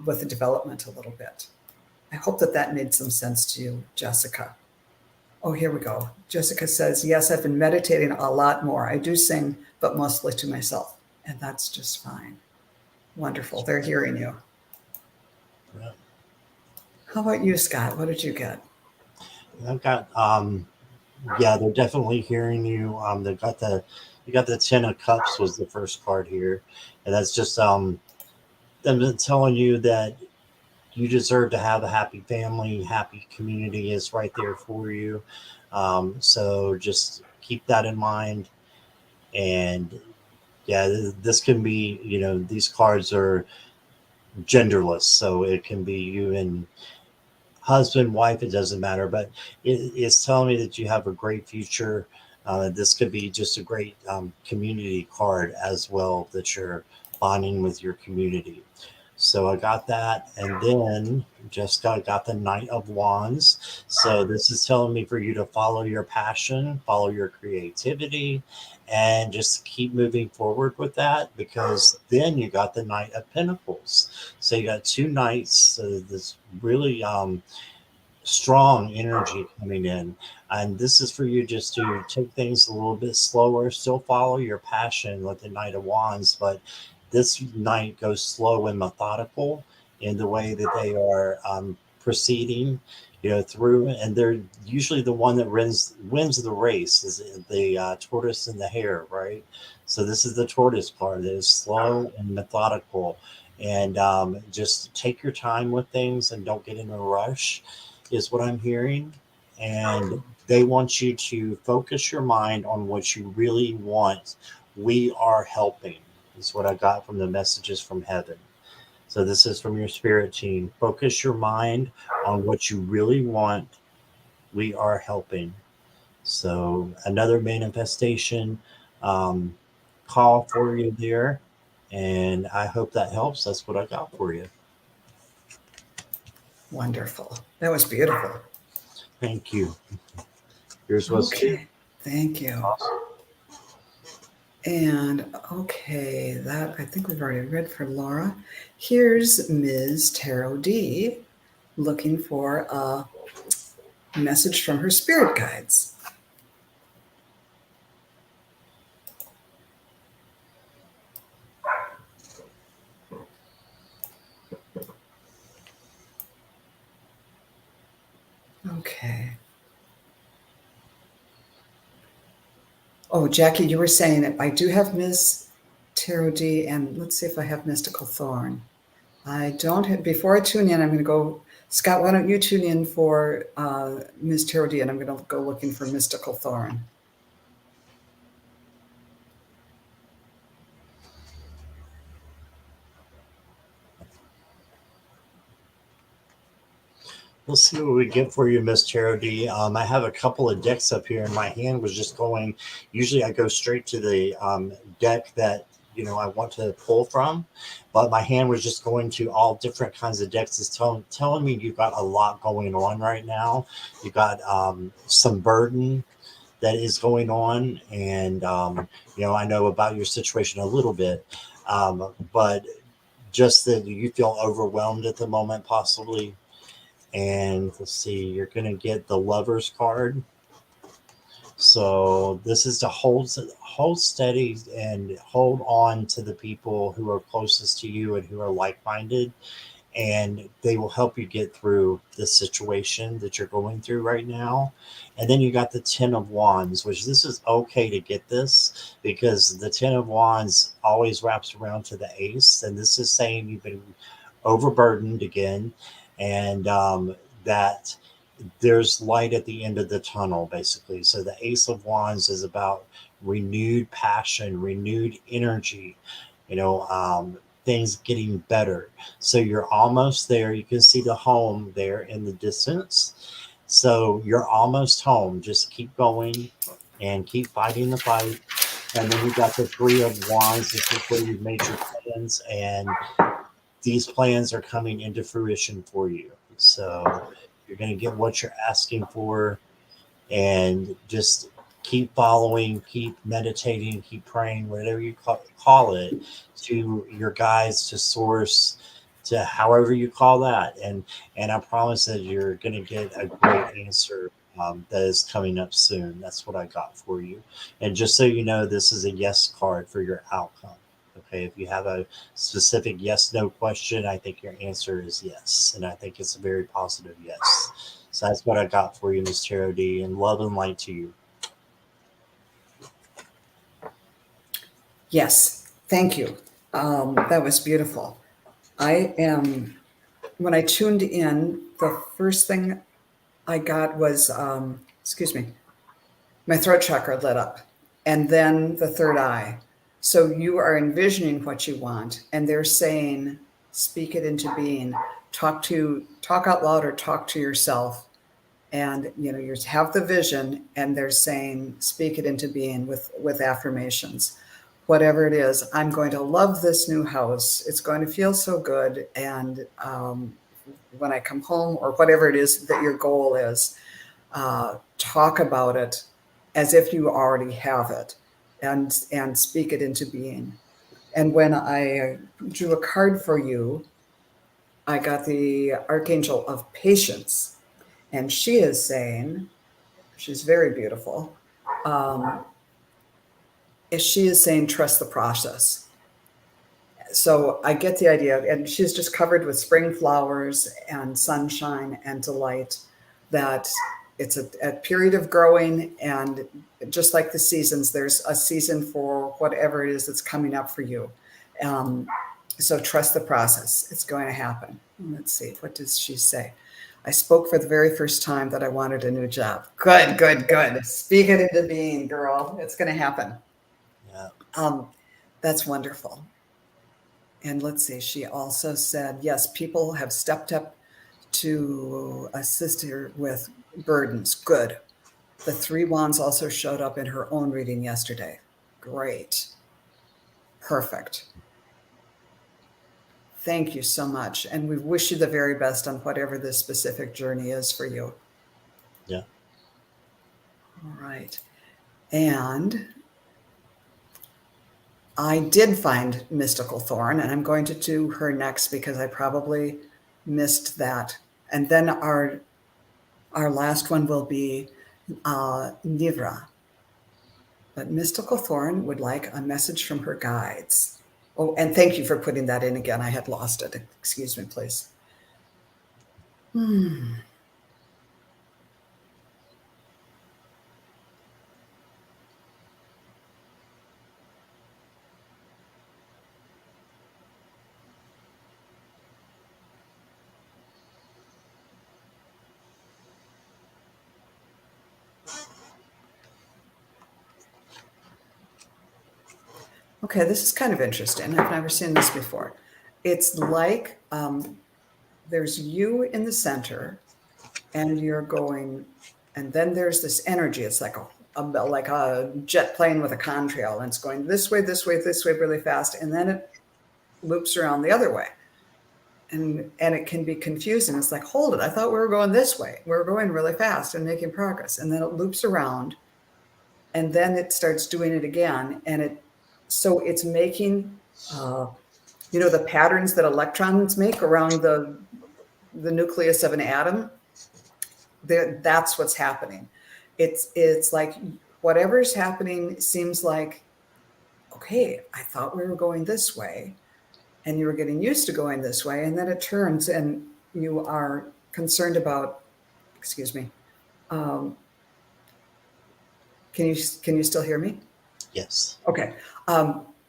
with the development a little bit. I hope that made some sense to you, Jessica. Oh, here we go. Jessica says, yes, I've been meditating a lot more. I do sing, but mostly to myself, and that's just fine. Wonderful. They're hearing you. Yeah. How about you, Scott? What did you get? I've got yeah, they're definitely hearing you. You got the Ten of Cups was the first card here, and that's just them telling you that you deserve to have a happy family, happy community is right there for you. So just keep that in mind. And yeah, this can be, these cards are genderless, so it can be you and husband, wife, it doesn't matter, but it's telling me that you have a great future. This could be just a great community card as well, that you're bonding with your community. So I got that. And then Jessica got the Knight of Wands. So this is telling me for you to follow your passion, follow your creativity, and just keep moving forward with that, because then you got the Knight of Pentacles. So you got two knights, this really strong energy coming in. And this is for you just to take things a little bit slower, still follow your passion like the Knight of Wands, but this knight goes slow and methodical in the way that they are proceeding, through. And they're usually the one that wins the race, is the tortoise and the hare, right? So this is the tortoise part that is slow and methodical. And just take your time with things and don't get in a rush, is what I'm hearing. And they want you to focus your mind on what you really want. We are helping, is what I got from the messages from heaven. So this is from your spirit team. Focus your mind on what you really want. We are helping. So another manifestation call for you there. And I hope that helps. That's what I got for you. Wonderful. That was beautiful. Thank you. Yours was too. Okay. Thank you. Awesome. And okay, that I think we've already read for Laura. Here's Ms. Tarot D looking for a message from her spirit guides. Okay. Oh, Jackie, you were saying that I do have Ms. Tarot D, and let's see if I have Mystical Thorn. I don't have, before I tune in, I'm going to go, Scott, why don't you tune in for Ms. Tarot D, and I'm going to go looking for Mystical Thorn. Let's see what we get for you, Miss Charity. I have a couple of decks up here, and my hand was just going. Usually, I go straight to the deck that I want to pull from, but my hand was just going to all different kinds of decks. It's telling me you've got a lot going on right now. You've got some burden that is going on, and I know about your situation a little bit, but just that you feel overwhelmed at the moment, possibly. And let's see, you're going to get the Lover's card. So this is to hold steady and hold on to the people who are closest to you and who are like-minded, and they will help you get through the situation that you're going through right now. And then you got the Ten of Wands, which this is okay to get this because the Ten of Wands always wraps around to the Ace, and this is saying you've been overburdened again, and that there's light at the end of the tunnel, basically. So the Ace of Wands is about renewed passion, renewed energy, things getting better. So you're almost there. You can see the home there in the distance. So you're almost home. Just keep going and keep fighting the fight. And then you got the Three of Wands. This is where you've made your plans, and these plans are coming into fruition for you. So you're going to get what you're asking for, and just keep following, keep meditating, keep praying, whatever you call it, to your guides, to source, to however you call that. And I promise that you're going to get a great answer that is coming up soon. That's what I got for you. And just so you know, this is a yes card for your outcome. Okay, if you have a specific yes no question, I think your answer is yes. And I think it's a very positive yes. So that's what I got for you, Miss Tarot D, and love and light to you. Yes, thank you. That was beautiful. When I tuned in, the first thing I got was, excuse me, my throat chakra lit up, and then the third eye. So you are envisioning what you want, and they're saying, speak it into being. Talk out loud or talk to yourself, and you have the vision, and they're saying, speak it into being with affirmations. Whatever it is, I'm going to love this new house. It's going to feel so good, and when I come home, or whatever it is that your goal is, talk about it as if you already have it, and speak it into being. And when I drew a card for you, I got the Archangel of Patience, and she is saying, she's very beautiful. She is saying, trust the process. So I get the idea, and she's just covered with spring flowers and sunshine and delight, that it's a period of growing, and just like the seasons, there's a season for whatever it is that's coming up for you. So trust the process. It's going to happen. Let's see. What does she say? I spoke for the very first time that I wanted a new job. Good, good, good. Speak it into being, girl. It's going to happen. Yeah. That's wonderful. And let's see, she also said, yes, people have stepped up to assist her with burdens. Good. The Three Wands also showed up in her own reading yesterday. Great. Perfect. Thank you so much. And we wish you the very best on whatever this specific journey is for you. Yeah. All right. And I did find Mystical Thorn, and I'm going to do her next because I probably missed that. And then our last one will be Nivra. But Mystical Thorn would like a message from her guides. Oh, and thank you for putting that in again. I had lost it. Excuse me, please. Okay, this is kind of interesting. I've never seen this before. It's like there's you in the center, and you're going, and then there's this energy. It's like a jet plane with a contrail, and it's going this way, this way, this way, really fast, and then it loops around the other way, and it can be confusing. It's like, hold it, I thought we were going this way. We were going really fast and making progress, and then it loops around, and then it starts doing it again, and it's making the patterns that electrons make around the nucleus of an atom. That's what's happening. It's like whatever's happening seems like, okay, I thought we were going this way, and you were getting used to going this way, and then it turns and you are concerned about, excuse me, um, can you still hear me? Yes. Okay.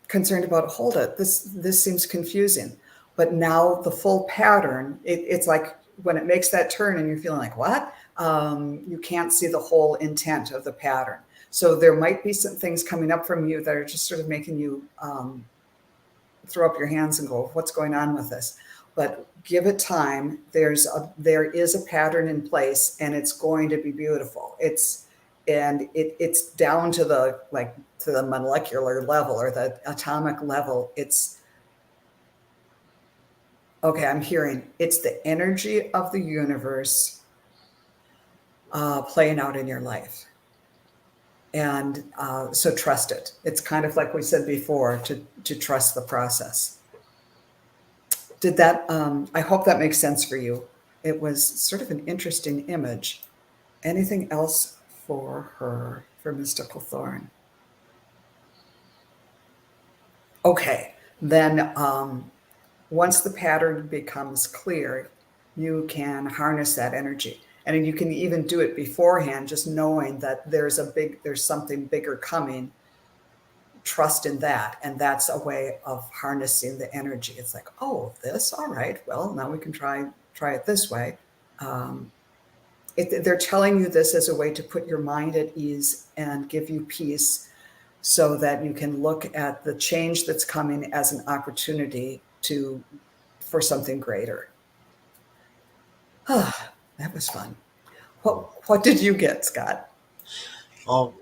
Concerned about, hold it, this seems confusing. But now the full pattern, it's like when it makes that turn and you're feeling like, what? You can't see the whole intent of the pattern. So there might be some things coming up from you that are just sort of making you throw up your hands and go, what's going on with this? But give it time. There is a pattern in place, and it's going to be beautiful. It's down to the molecular level or the atomic level. It's okay. I'm hearing it's the energy of the universe playing out in your life, and so trust it. It's kind of like we said before, to trust the process. Did that, I hope that makes sense for you. It was sort of an interesting image. Anything else for her, for Mystical Thorn? Okay, then once the pattern becomes clear, you can harness that energy. And you can even do it beforehand, just knowing that there's something bigger coming. Trust in that, and that's a way of harnessing the energy. It's like, oh, this, all right, well, now we can try it this way. um, they're telling you this as a way to put your mind at ease and give you peace, so that you can look at the change that's coming as an opportunity for something greater. That was fun. What did you get, Scott? Well,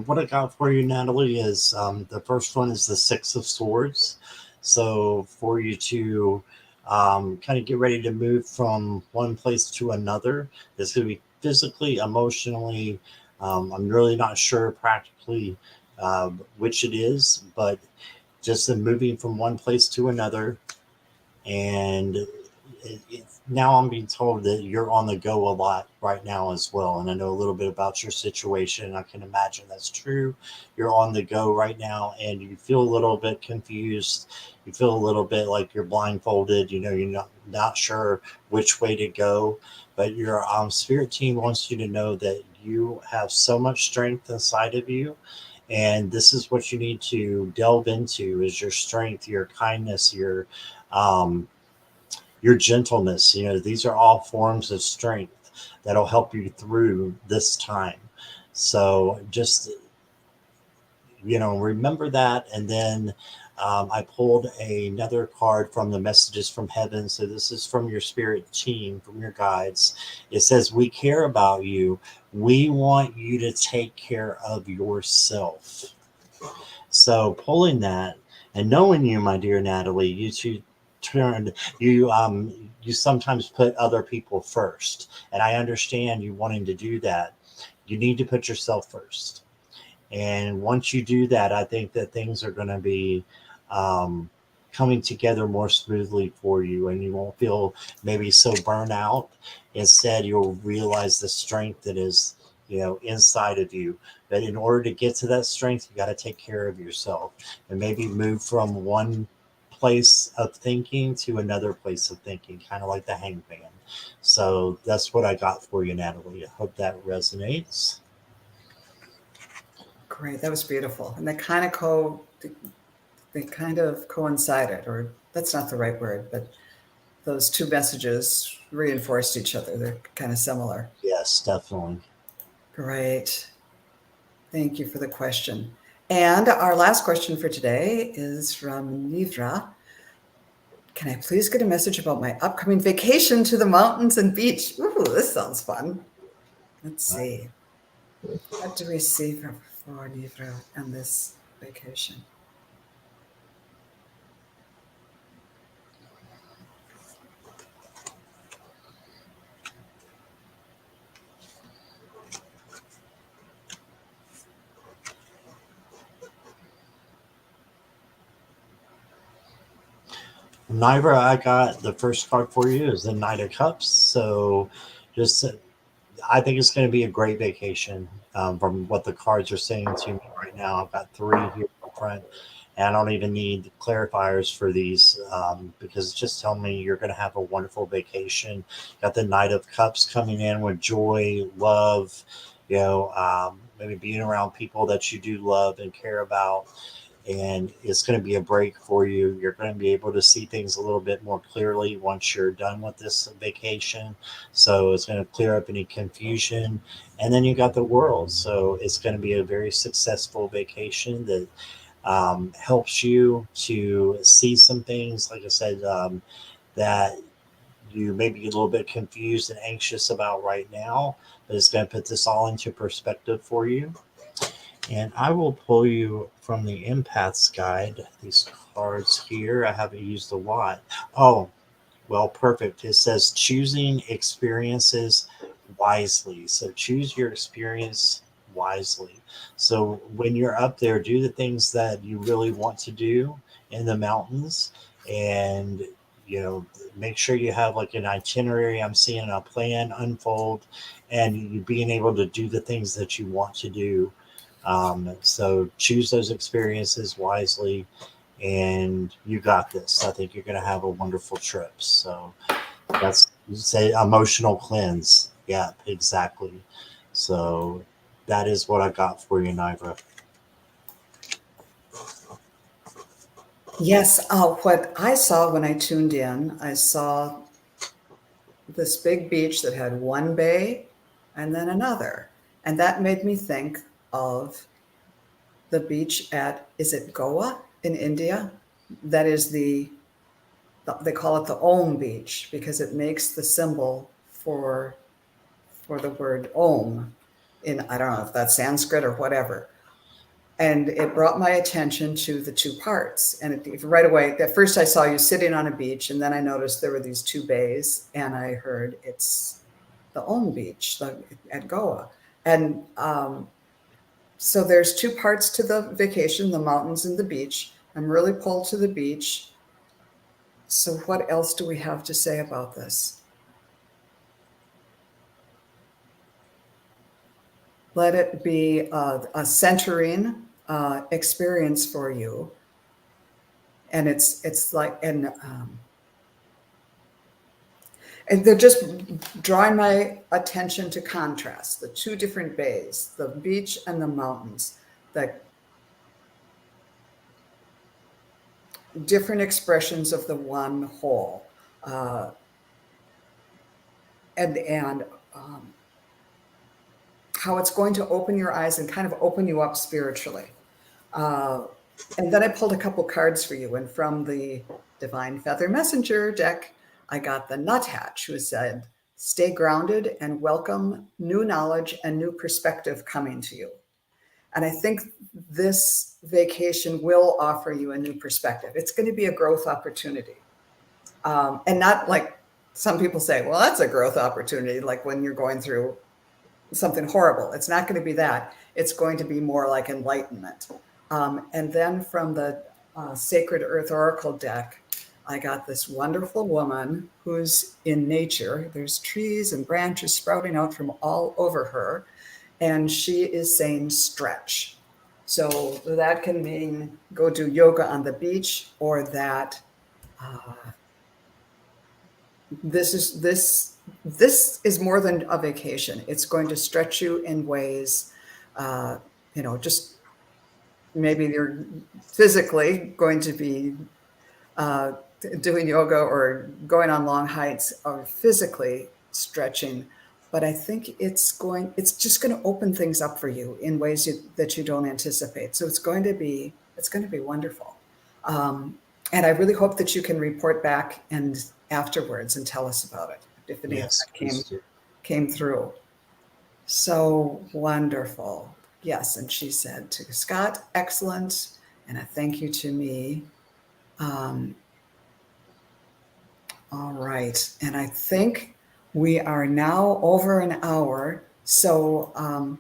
what I got for you, Natalie, is the first one is the Six of Swords. So for you to kind of get ready to move from one place to another, it's going to be physically, emotionally. I'm really not sure practically which it is, but just in moving from one place to another. And now I'm being told that you're on the go a lot right now as well. And I know a little bit about your situation. I can imagine that's true. You're on the go right now, and you feel a little bit confused. You feel a little bit like you're blindfolded. You know, you're not sure which way to go. But your spirit team wants you to know that you have so much strength inside of you. And this is what you need to delve into: is your strength, your kindness, um, your gentleness. You know, these are all forms of strength that'll help you through this time. So just, you know, remember that. And then I pulled another card from the Messages from Heaven. So this is from your spirit team, from your guides. It says, we care about you. We want you to take care of yourself. So pulling that and knowing you, my dear Natalie, you two turned you sometimes put other people first. And I understand you wanting to do that. You need to put yourself first. And once you do that, I think that things are going to be um, coming together more smoothly for you, and you won't feel maybe so burnt out. Instead, you'll realize the strength that is, you know, inside of you. But in order to get to that strength, you got to take care of yourself and maybe move from one place of thinking to another place of thinking, kind of like the hangman. So that's what I got for you, Natalie. I hope that resonates. Great, that was beautiful. And they kind of coincided, or that's not the right word, but those two messages reinforced each other. They're kind of similar. Yes, definitely. Great. Thank you for the question. And our last question for today is from Nivra. Can I please get a message about my upcoming vacation to the mountains and beach? Ooh, this sounds fun. Let's see. What do we see for Nivra and this vacation? Nivra, I got the first card for you is the Knight of Cups. So just I think it's going to be a great vacation. From what the cards are saying to me right now, I've got three here in front, and I don't even need clarifiers for these, because it's just telling me you're going to have a wonderful vacation. Got the Knight of Cups coming in with joy, love, maybe being around people that you do love and care about, and it's going to be a break for you. You're going to be able to see things a little bit more clearly once you're done with this vacation. So it's going to clear up any confusion. And then you got the world. So it's going to be a very successful vacation that helps you to see some things, like I said, that you may be a little bit confused and anxious about right now, but it's going to put this all into perspective for you. And I will pull you from the Empath's Guide, these cards here. I haven't used a lot. Oh, well, perfect. It says choosing experiences wisely. So choose your experience wisely. So when you're up there, do the things that you really want to do in the mountains, and you know make sure you have like an itinerary. I'm seeing a plan unfold, and you being able to do the things that you want to do. So choose those experiences wisely, and you got this. I think you're going to have a wonderful trip. So that's, you say, emotional cleanse. Yeah, exactly. So that is what I got for you, Nivra. Yes, what I saw when I tuned in, I saw this big beach that had one bay and then another. And that made me think of the beach at, is it Goa in India? That is they call it the Om beach because it makes the symbol for the word Om in, I don't know if that's Sanskrit or whatever. And it brought my attention to the two parts. And right away, at first I saw you sitting on a beach, and then I noticed there were these two bays, and I heard it's the Om beach at Goa. And so there's two parts to the vacation, the mountains and the beach. I'm really pulled to the beach. So what else do we have to say about this? Let it be a centering experience for you. And it's like, and they're just drawing my attention to contrast, the two different bays, the beach and the mountains, the different expressions of the one whole. And how it's going to open your eyes and kind of open you up spiritually. And then I pulled a couple cards for you. And from the Divine Feather Messenger deck, I got the Nuthatch, who said, stay grounded and welcome new knowledge and new perspective coming to you. And I think this vacation will offer you a new perspective. It's going to be a growth opportunity. And not like some people say, well, that's a growth opportunity, like when you're going through something horrible. It's not going to be that. It's going to be more like enlightenment. And then from the Sacred Earth Oracle deck, I got this wonderful woman who's in nature. There's trees and branches sprouting out from all over her. And she is saying stretch. So that can mean go do yoga on the beach, or that this is more than a vacation. It's going to stretch you in ways, just maybe you're physically going to be doing yoga or going on long hikes or physically stretching. But I think it's just going to open things up for you in ways that you don't anticipate. So it's going to be wonderful. And I really hope that you can report back and afterwards and tell us about it, if any of that came through. So wonderful. Yes. And she said to Scott, excellent. And a thank you to me. All right. And I think we are now over an hour. So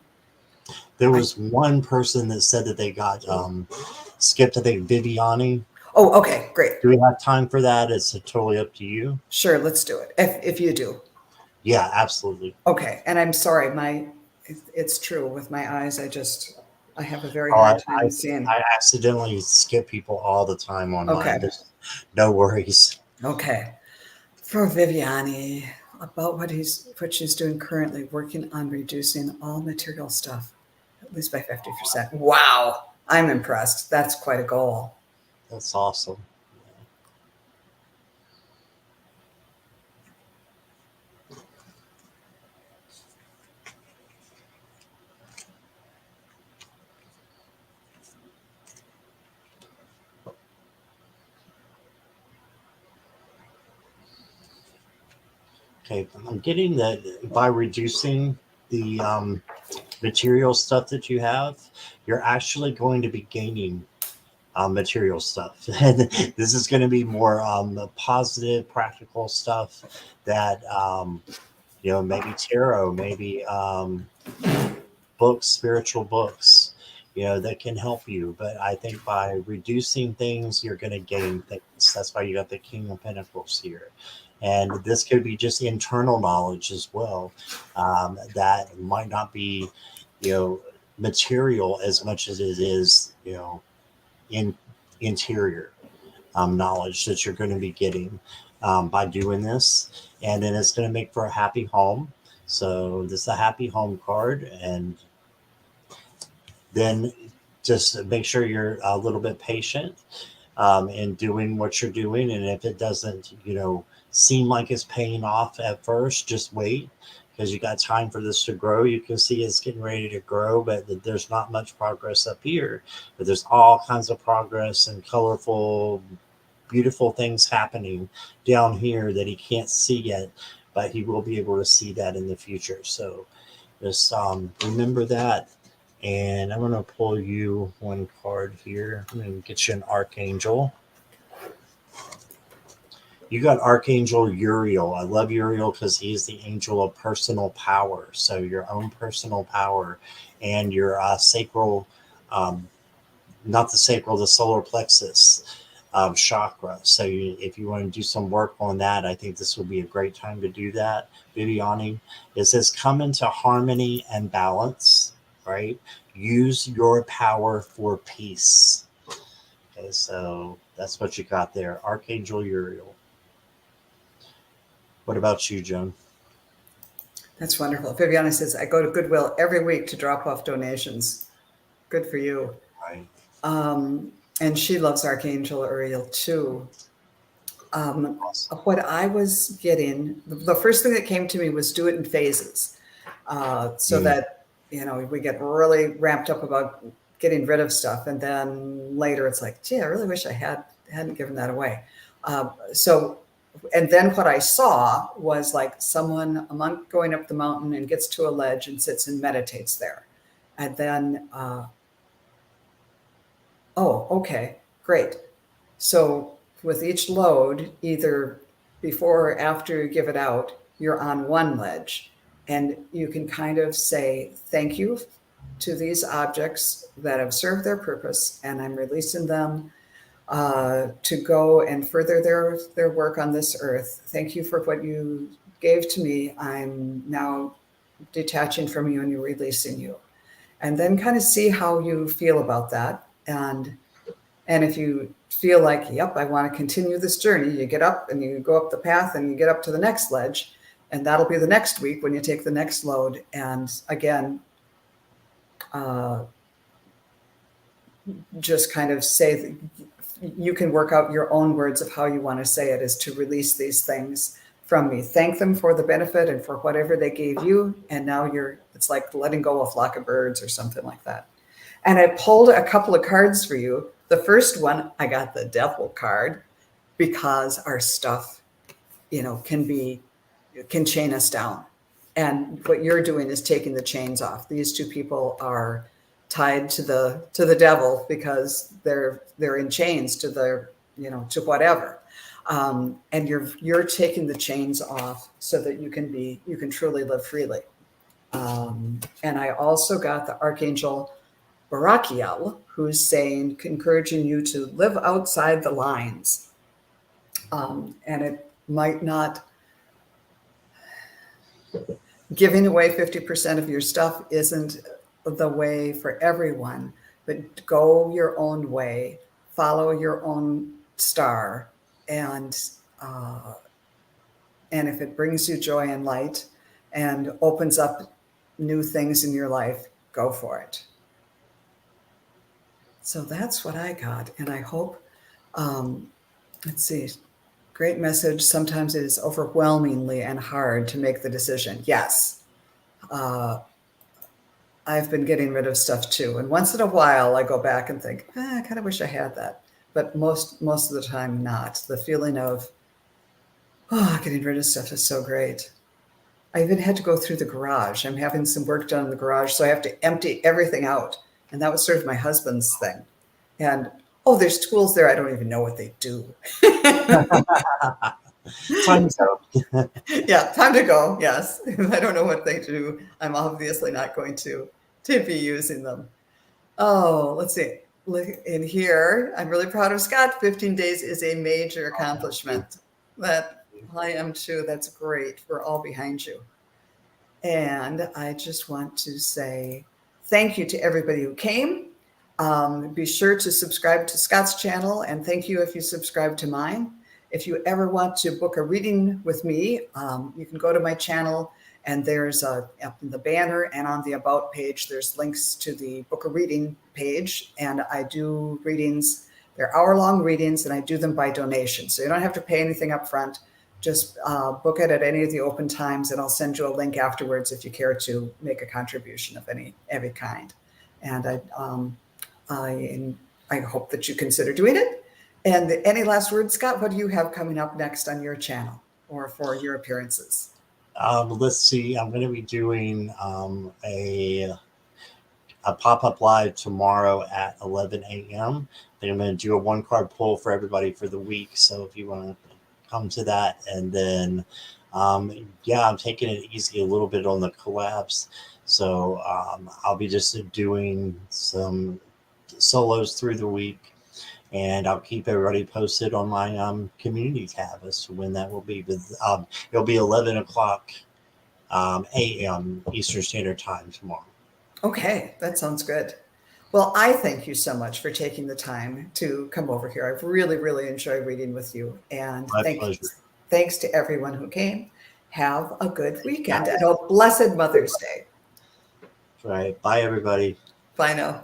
there was one person that said that they got skipped, I think, Viviani. Oh, okay, great. Do we have time for that? It's totally up to you. Sure, let's do it. If you do. Yeah, absolutely. Okay, and I'm sorry, it's true with my eyes. I have a very Oh, hard time seeing. I accidentally skip people all the time on Okay, mine. There's no worries. okay. For Viviani, about what she's doing currently, working on reducing all material stuff, at least by 50%. Wow, I'm impressed. That's quite a goal. That's awesome. Okay, I'm getting that by reducing the material stuff that you have, you're actually going to be gaining material stuff. And this is going to be more positive, practical stuff that, maybe tarot, maybe books, spiritual books, that can help you. But I think by reducing things, you're going to gain things. That's why you got the King of Pentacles here. And this could be just internal knowledge as well, that might not be, you know, material as much as it is, in interior knowledge that you're going to be getting by doing this. And then it's going to make for a happy home. So this is a happy home card. And then just make sure you're a little bit patient in doing what you're doing. And if it doesn't, seem like it's paying off at first, just wait because you got time for this to grow. You can see it's getting ready to grow, but there's not much progress up here. But there's all kinds of progress and colorful, beautiful things happening down here that he can't see yet, but he will be able to see that in the future. So just remember that. And I'm going to pull you one card here. I'm going to get you an Archangel. You got Archangel Uriel. I love Uriel because he's the angel of personal power. So your own personal power and your sacral, um, not the sacral, the solar plexus chakra. So if you want to do some work on that, I think this would be a great time to do that. Viviani, it says come into harmony and balance, right? Use your power for peace. Okay, so that's what you got there. Archangel Uriel. What about you, Joan? That's wonderful. Viviana says, I go to Goodwill every week to drop off donations. Good for you. Right. And she loves Archangel Uriel too. Awesome. What I was getting, the first thing that came to me was do it in phases, so Mm. that we get really ramped up about getting rid of stuff, and then later it's like, gee, I really wish I hadn't given that away. So, and then what I saw was like a monk going up the mountain and gets to a ledge and sits and meditates there, and then oh, okay, great. So with each load, either before or after you give it out, you're on one ledge. And you can kind of say, thank you to these objects that have served their purpose, and I'm releasing them to go and further their work on this earth. Thank you for what you gave to me. I'm now detaching from you and you're releasing you. And then kind of see how you feel about that. And if you feel like, yep, I want to continue this journey, you get up and you go up the path and you get up to the next ledge. And that'll be the next week when you take the next load. And again, uh, just kind of say, you can work out your own words of how you want to say it, is to release these things from me. Thank them for the benefit and for whatever they gave you. And now it's like letting go of a flock of birds or something like that. And I pulled a couple of cards for you. The first one, I got the devil card because our stuff, can chain us down. And what you're doing is taking the chains off. These two people are tied to the devil because they're in chains to to whatever. And you're taking the chains off so that you can truly live freely. And I also got the Archangel Barakiel, who's saying, encouraging you to live outside the lines. And it might not, Giving away 50% of your stuff isn't the way for everyone, but go your own way, follow your own star, and uh, and if it brings you joy and light and opens up new things in your life, go for it. So that's what I got, and I hope. Let's see. Great message. Sometimes it is overwhelmingly and hard to make the decision. Yes. Uh, I've been getting rid of stuff too. And once in a while I go back and think, I kind of wish I had that. But most of the time not. The feeling of, getting rid of stuff is so great. I even had to go through the garage. I'm having some work done in the garage, so I have to empty everything out. And that was sort of my husband's thing. And there's tools there. I don't even know what they do. Time to go. Yeah, time to go. Yes. I don't know what they do. I'm obviously not going to be using them. Oh, let's see. Look in here. I'm really proud of Scott. 15 days is a major accomplishment. That I am too. That's great. We're all behind you. And I just want to say thank you to everybody who came. Be sure to subscribe to Scott's channel, and thank you if you subscribe to mine. If you ever want to book a reading with me, you can go to my channel, and there's up in the banner and on the About page, there's links to the book a reading page. And I do readings. They're hour-long readings, and I do them by donation. So you don't have to pay anything up front. Just book it at any of the open times, and I'll send you a link afterwards if you care to make a contribution of any kind. And I hope that you consider doing it. And any last words, Scott? What do you have coming up next on your channel or for your appearances? Let's see. I'm going to be doing a pop-up live tomorrow at 11 a.m. Then I'm going to do a one-card pull for everybody for the week. So if you want to come to that, and then I'm taking it easy a little bit on the collabs. So I'll be just doing some solos through the week, and I'll keep everybody posted on my community tab as to when that will be. But it'll be 11 o'clock a.m. Eastern Standard Time tomorrow. Okay, that sounds good. Well, I thank you so much for taking the time to come over here. I've really, really enjoyed reading with you. And My pleasure. Thanks to everyone who came. Have a good weekend and a blessed Mother's Day. Right. Bye, everybody. Bye now.